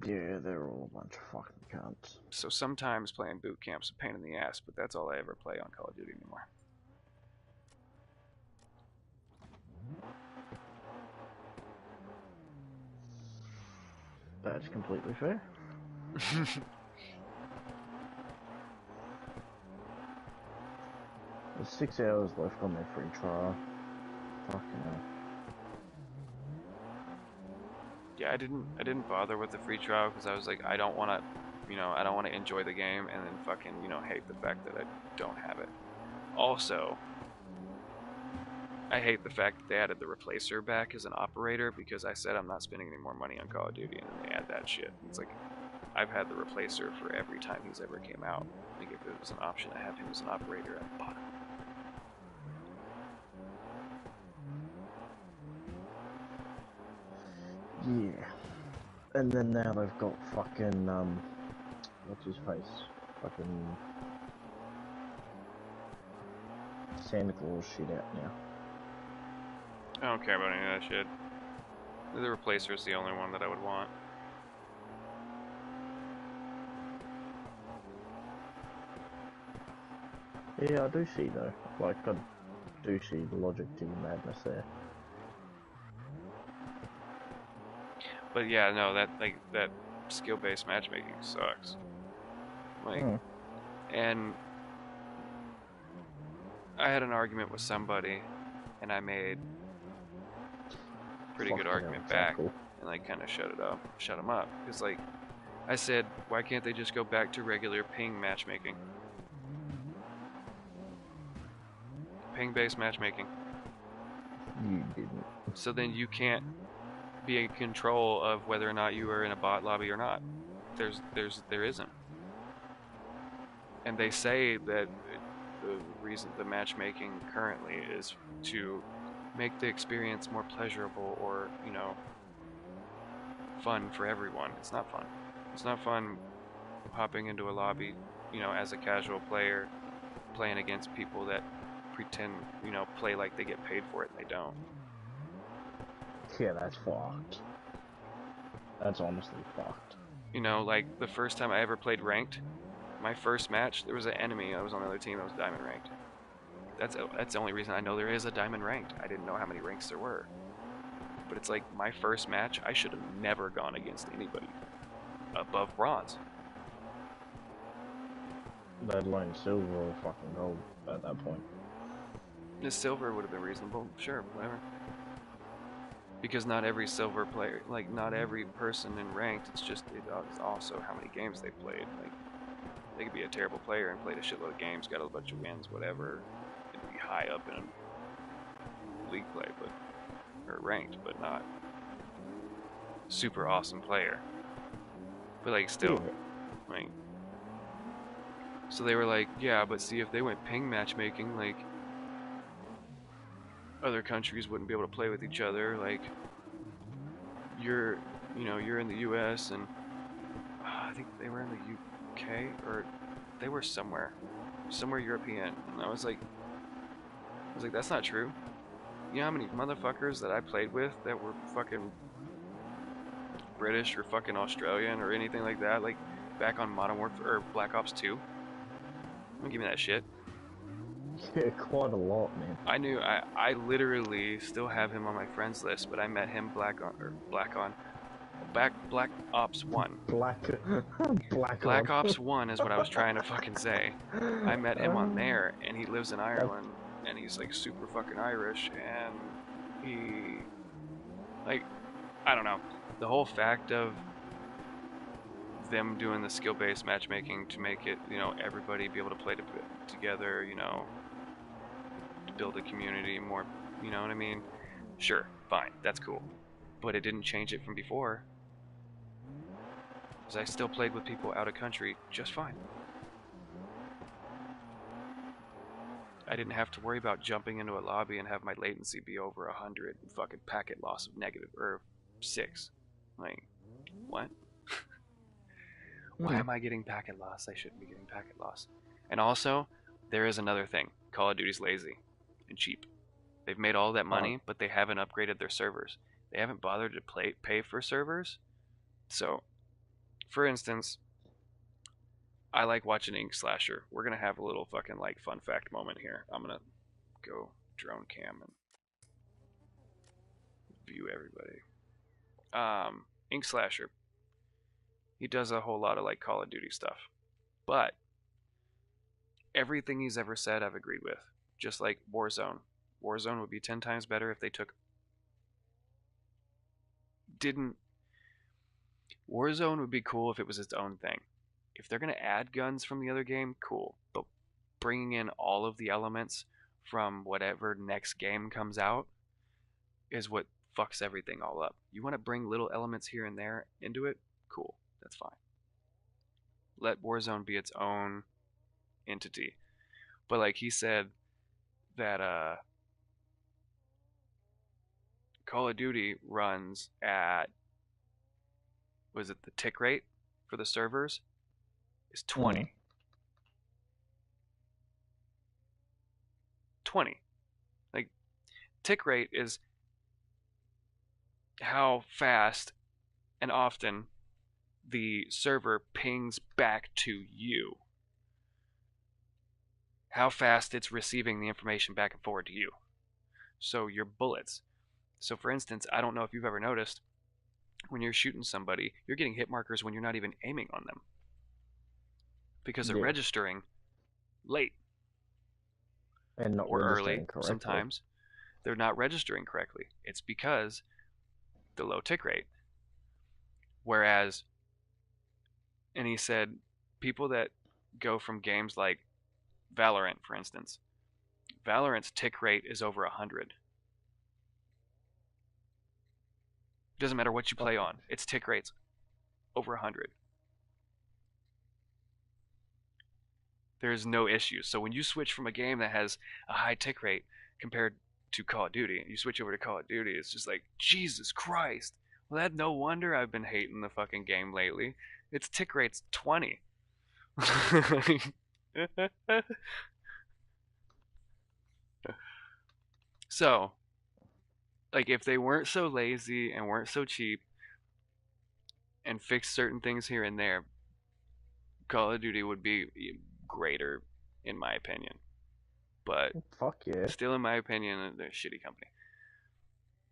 Yeah, they're all a bunch of fucking cunts. So sometimes playing boot camp's a pain in the ass, but that's all I ever play on Call of Duty anymore. That's completely fair. There's 6 hours left on their free trial. Fucking hell. Yeah, I didn't bother with the free trial because I was like, I don't want to, I don't want to enjoy the game and then fucking, hate the fact that I don't have it. Also, I hate the fact that they added the replacer back as an operator because I said I'm not spending any more money on Call of Duty and then they add that shit. It's like, I've had the replacer for every time he's ever came out. Like if it was an option to have him as an operator, I'd bought him. Yeah. And then now they've got fucking, what's his face? Fucking Santa Claus shit out now. I don't care about any of that shit. The replacer is the only one that I would want. Yeah, I do see though. Like, I do see the logic to your madness there. But yeah, no, that skill-based matchmaking sucks. Like, and I had an argument with somebody, and I made a pretty good argument back, and like kind of shut them up, because like I said, why can't they just go back to regular ping matchmaking? Ping-based matchmaking. You didn't. So then you can't be in control of whether or not you are in a bot lobby or not. There isn't. And they say that the reason the matchmaking currently is to make the experience more pleasurable or, fun for everyone. It's not fun. It's not fun hopping into a lobby, as a casual player, playing against people that pretend, play like they get paid for it and they don't. Yeah, that's fucked. That's honestly fucked. Like the first time I ever played ranked, my first match, there was an enemy I was on the other team that was diamond ranked. That's the only reason I know there is a diamond ranked. I didn't know how many ranks there were. But it's like my first match, I should have never gone against anybody above bronze. Let alone silver or fucking gold at that point. The silver would have been reasonable, sure, whatever. Because not every silver player, like not every person in ranked, it's also how many games they've played. Like they could be a terrible player and played a shitload of games, got a bunch of wins, whatever, and be high up in league play, or ranked, but not super awesome player. But like still, like, so they were like, yeah, but see if they went ping matchmaking, like other countries wouldn't be able to play with each other. Like you're in the U.S. and I think they were in the U.K. or they were somewhere European, and I was like, that's not true. You know how many motherfuckers that I played with that were fucking British or fucking Australian or anything like that, like back on Modern Warfare or Black Ops 2? Don't give me that shit. Yeah, quite a lot, man. I literally still have him on my friends list, but I met him Black Ops 1. Black Ops 1 is what I was trying to fucking say. I met him on there, and he lives in Ireland, and he's like super fucking Irish, and he, like, I don't know. The whole fact of them doing the skill-based matchmaking to make it, everybody be able to play together, to build a community more, you know what I mean? Sure, fine, that's cool. But it didn't change it from before. Because I still played with people out of country just fine. I didn't have to worry about jumping into a lobby and have my latency be over 100 and fucking packet loss of negative or 6. Like, what? Why am I getting packet loss? I shouldn't be getting packet loss. And also, there is another thing. Call of Duty's lazy and cheap. They've made all that money, but they haven't upgraded their servers. They haven't bothered to pay for servers. So, for instance, I like watching Ink Slasher. We're gonna have a little fucking like fun fact moment here. I'm gonna go drone cam and view everybody. Ink Slasher. He does a whole lot of like Call of Duty stuff, but everything he's ever said I've agreed with. Just like Warzone. Warzone would be 10 times better if they didn't. Warzone would be cool if it was its own thing. If they're gonna add guns from the other game, cool. But bringing in all of the elements from whatever next game comes out is what fucks everything all up. You want to bring little elements here and there into it, cool. That's fine. Let Warzone be its own entity. But like he said that Call of Duty runs at, was it the tick rate for the servers is 20. 20. Like, tick rate is how fast and often the server pings back to you. How fast it's receiving the information back and forward to you. So your bullets. So for instance, I don't know if you've ever noticed, when you're shooting somebody, you're getting hit markers when you're not even aiming on them. Because they're registering late. And not or registering early correctly. Sometimes. They're not registering correctly. It's because the low tick rate. Whereas, and he said, people that go from games like Valorant, for instance, Valorant's tick rate is over 100. Doesn't matter what you play on, its tick rate's over 100. There's no issues. So when you switch from a game that has a high tick rate compared to Call of Duty, and you switch over to Call of Duty, it's just like, Jesus Christ. Well, that no wonder I've been hating the fucking game lately. Its tick rate's 20. So, like, if they weren't so lazy and weren't so cheap and fixed certain things here and there, Call of Duty would be greater, in my opinion. But fuck yeah, still, in my opinion, they're a shitty company.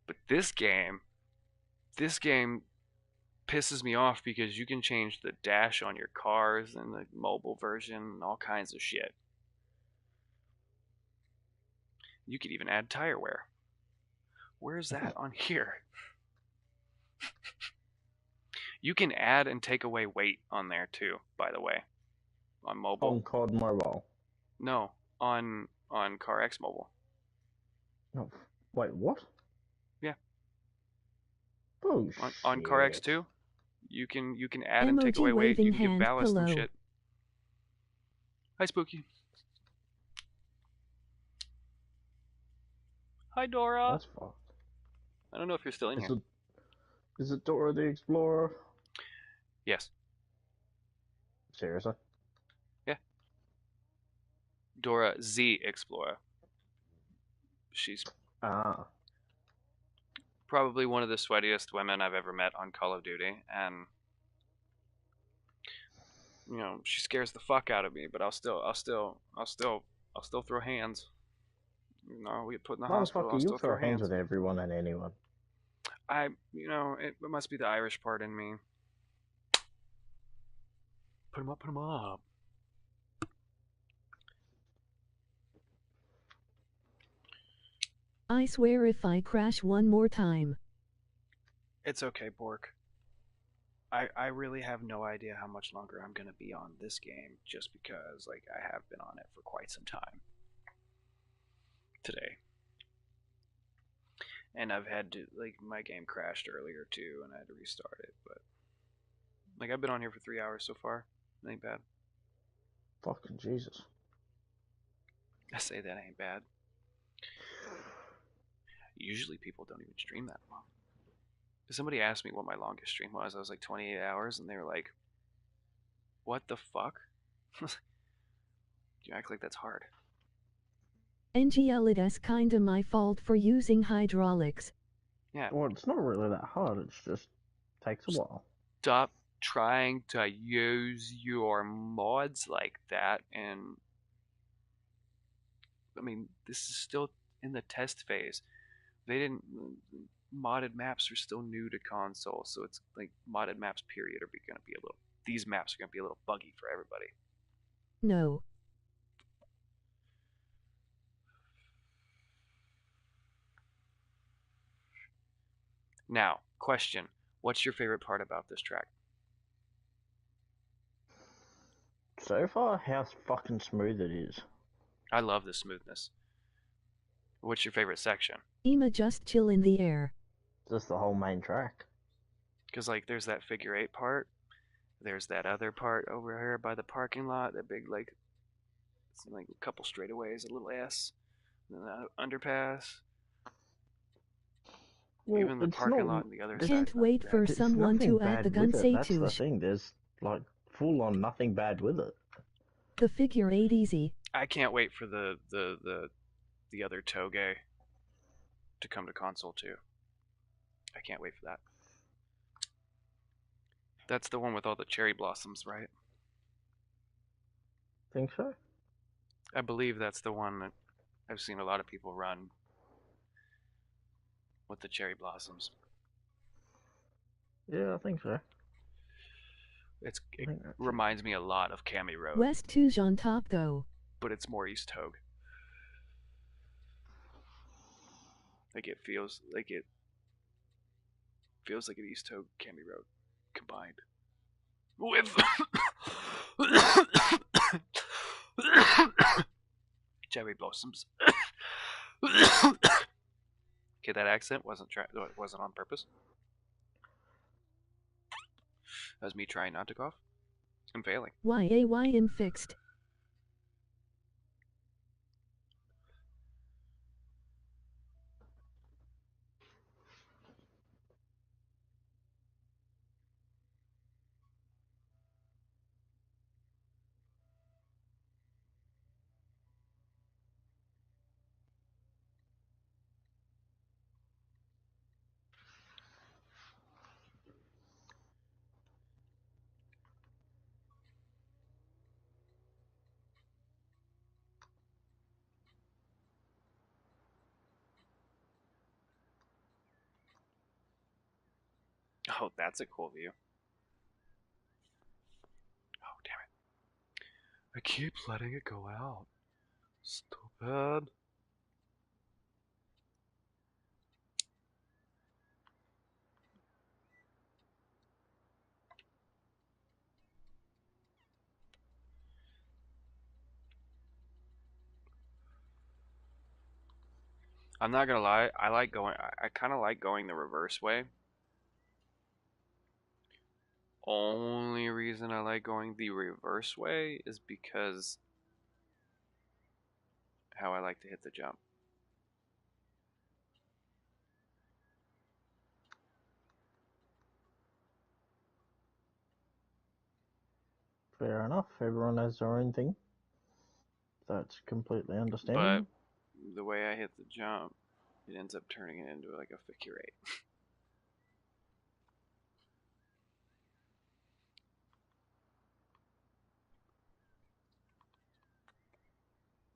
But this game pisses me off because you can change the dash on your cars and the mobile version and all kinds of shit. You could even add tire wear. Where's that on here? You can add and take away weight on there too, by the way. On mobile. On COD Mobile? No, on Carx Mobile. No, wait, what? Yeah. Oh, on Carx 2, you can add and take Emoji away weight. You waving can give hand ballast and hello. shit. Hi, Spooky. Hi, Dora. That's fucked. I don't know if you're still in here. Is it Dora the Explorer? Yes. Seriously? Yeah. Dora the Explorer. She's probably one of the sweatiest women I've ever met on Call of Duty, and you know, she scares the fuck out of me, but I'll still throw hands. You know, we get put in the hospital, I'll still throw hands with everyone and anyone. It must be the Irish part in me. Put 'em up, put 'em up. I swear if I crash one more time. It's okay, Bork. I really have no idea how much longer I'm gonna be on this game, just because like I have been on it for quite some time today. And I've had to, like, my game crashed earlier too, and I had to restart it, but like I've been on here for 3 hours so far. It ain't bad. Fucking Jesus. I say that ain't bad. Usually people don't even stream that long. Somebody asked me what my longest stream was. I was like 28 hours, and they were like, "What the fuck?" You act like that's hard. NGL, it's kinda my fault for using hydraulics. Yeah. Well, it's not really that hard. It's just takes a while. Stop trying to use your mods like that. And I mean, this is still in the test phase. They didn't. Modded maps are still new to console, so it's like modded maps period are going to be a little. These maps are going to be a little buggy for everybody. No. Now, question: what's your favorite part about this track? So far, how fucking smooth it is. I love the smoothness. What's your favorite section? Ema, just chill in the air. Just the whole main track. Because like, there's that figure 8 part. There's that other part over here by the parking lot. That big like, it's like a couple straightaways, a little S, and then an underpass. Well, even the it's parking not. lot on the other Can't side. wait for There's someone nothing to add the bad gun with it. That's the Satush. thing. There's like full on nothing bad with it. The figure 8 easy. I can't wait for the other Toge to come to console too. I can't wait for that. That's the one with all the cherry blossoms, right? Think so? I believe that's the one that I've seen a lot of people run with the cherry blossoms. Yeah, I think so. It think that's reminds me a lot of Cami Road, West 2's on top though. but it's more East Toge. Like it feels like an East Toge Cami Road combined with cherry blossoms. Okay, that accent wasn't on purpose. That was me trying not to cough and failing. YAYM fixed. Oh, that's a cool view. Oh, damn it. I keep letting it go out. Stupid. I'm not gonna lie, I kind of like going the reverse way. Only reason I like going the reverse way is because how I like to hit the jump. Fair enough. Everyone has their own thing. That's completely But understandable. the way I hit the jump, it ends up turning it into like a figure 8.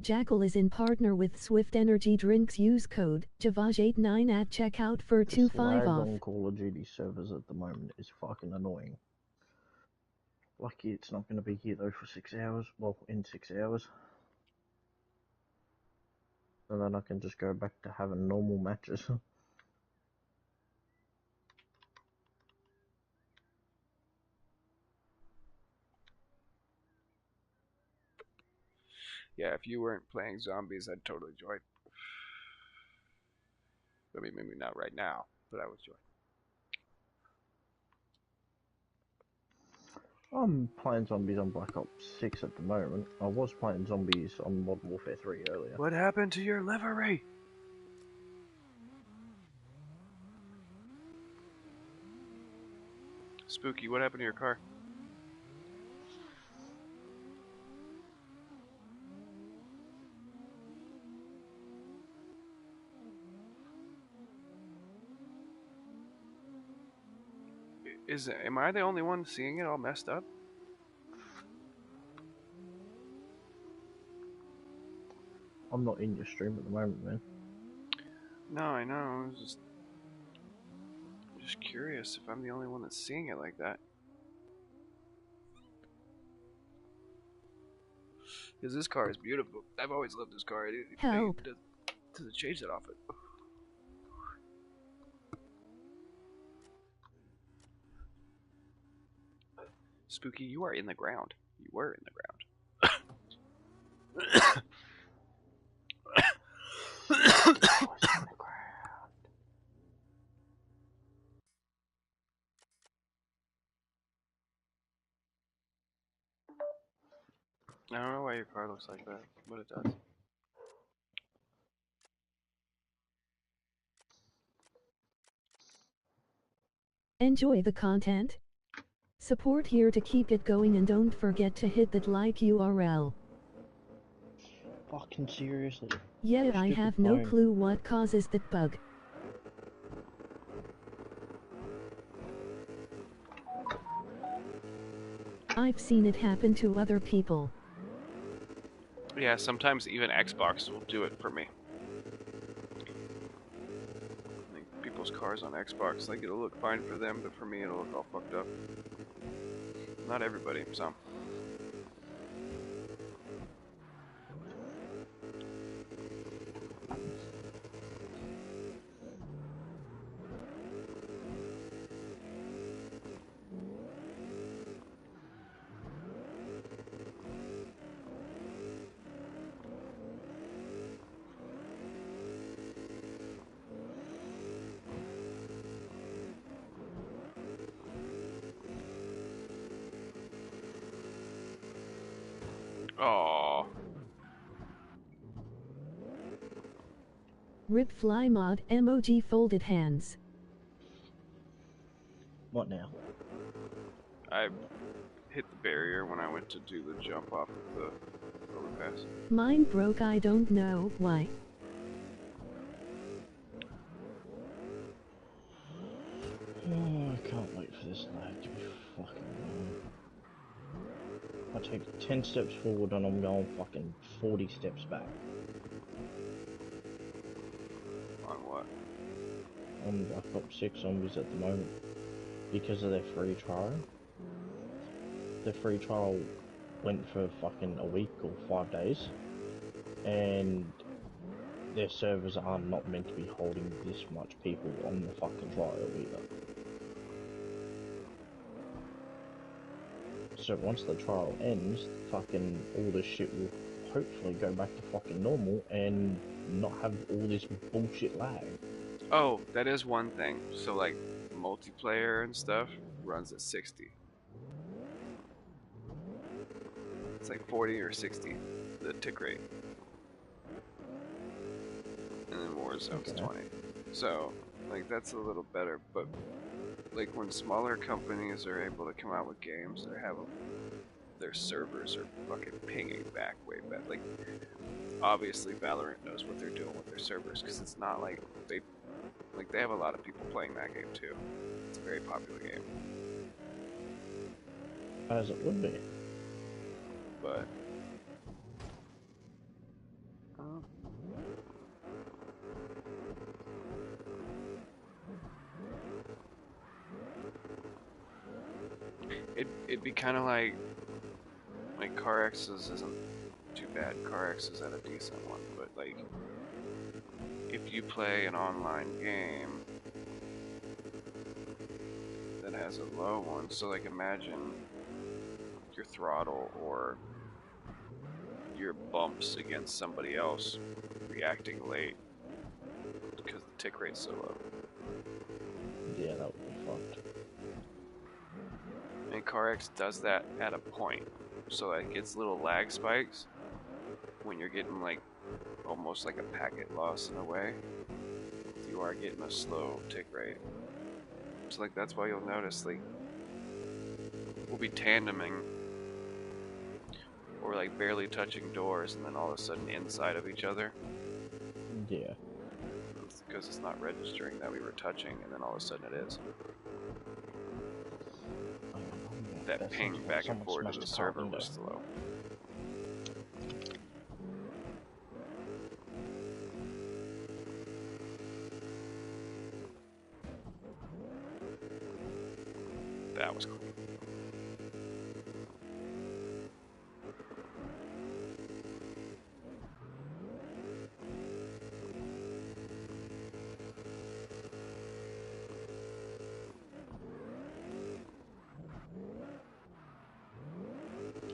Jackal is in partner with Swift Energy Drinks. Use code JAVAGE89 at checkout for This 25 lag off. on Call of Duty servers at the moment is fucking annoying. Lucky it's not going to be here though for 6 hours. Well, in 6 hours. And then I can just go back to having normal matches. Yeah, if you weren't playing zombies, I'd totally join. I mean, maybe not right now, but I would join. I'm playing zombies on Black Ops 6 at the moment. I was playing zombies on Modern Warfare 3 earlier. What happened to your livery? Spooky, what happened to your car? Am I the only one seeing it all messed up? I'm not in your stream at the moment, man. No, I know. I was just curious if I'm the only one that's seeing it like that. Because this car is beautiful. I've always loved this car. Help. It doesn't change that often. Spooky, you are in the ground. You were in the ground. I don't know why your car looks like that, but it does. Enjoy the content? Support here to keep it going and don't forget to hit that like URL. Fucking seriously. Yeah, I have no clue what causes that bug. I've seen it happen to other people. Yeah, sometimes even Xbox will do it for me. Like people's cars on Xbox, like it'll look fine for them, but for me it'll look all fucked up. Not everybody, some. Aww. Rip fly mod emoji folded hands. What now? I hit the barrier when I went to do the jump off of the overpass. Mine broke, I don't know why. Oh, I can't wait for this lag to be fucking annoying. I take 10 steps forward and I'm going fucking 40 steps back. On what? On Black Ops 6 zombies at the moment. Because of their free trial. Their free trial went for fucking a week or 5 days. And their servers are not meant to be holding this much people on the fucking trial either. So once the trial ends, fucking all this shit will hopefully go back to fucking normal and not have all this bullshit lag. Oh, that is one thing. So like multiplayer and stuff runs at 60. It's like 40 or 60, the tick rate. And then Warzone's 20. So, like, that's a little better, but, like, when smaller companies are able to come out with games that have their servers are fucking pinging back way back. Like, obviously Valorant knows what they're doing with their servers, because it's not like they have a lot of people playing that game, too. It's a very popular game. As it would be. But it'd be kind of like Carx's isn't too bad. Carx is at a decent one, but like if you play an online game that has a low one, so like imagine your throttle or your bumps against somebody else reacting late because the tick rate's so low. Yeah, that would be fucked. And Carx does that at a point. So it gets little lag spikes when you're getting like almost like a packet loss in a way. You are getting a slow tick rate. So like that's why you'll notice like we'll be tandeming or like barely touching doors and then all of a sudden inside of each other. Yeah. It's because it's not registering that we were touching and then all of a sudden it is. That ping back and forth to the server was slow. That was cool.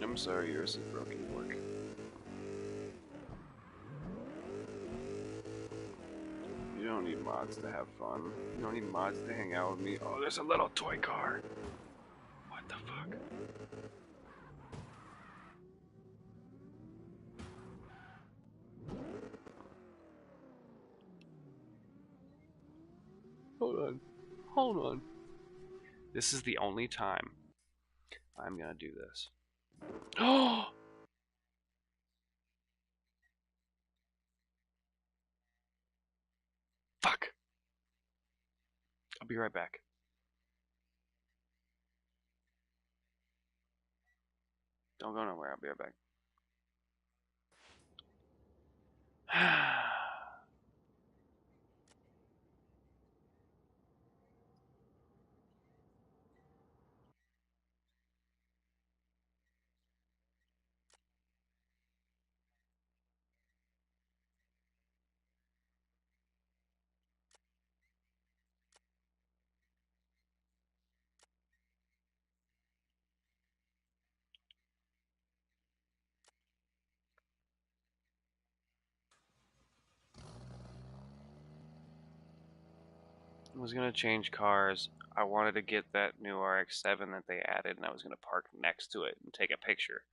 I'm sorry yours is broken at work. You don't need mods to have fun. You don't need mods to hang out with me. Oh, there's a little toy car. What the fuck? Hold on. Hold on. This is the only time I'm gonna do this. Oh! Fuck! I'll be right back. Don't go nowhere, I'll be right back. I was gonna change cars. I wanted to get that new RX-7 that they added, and I was gonna park next to it and take a picture.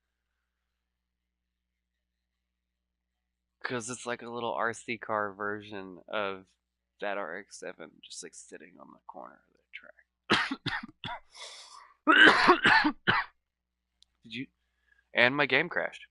Because it's like a little RC car version of that RX-7, just like sitting on the corner of the track. Did you? And my game crashed.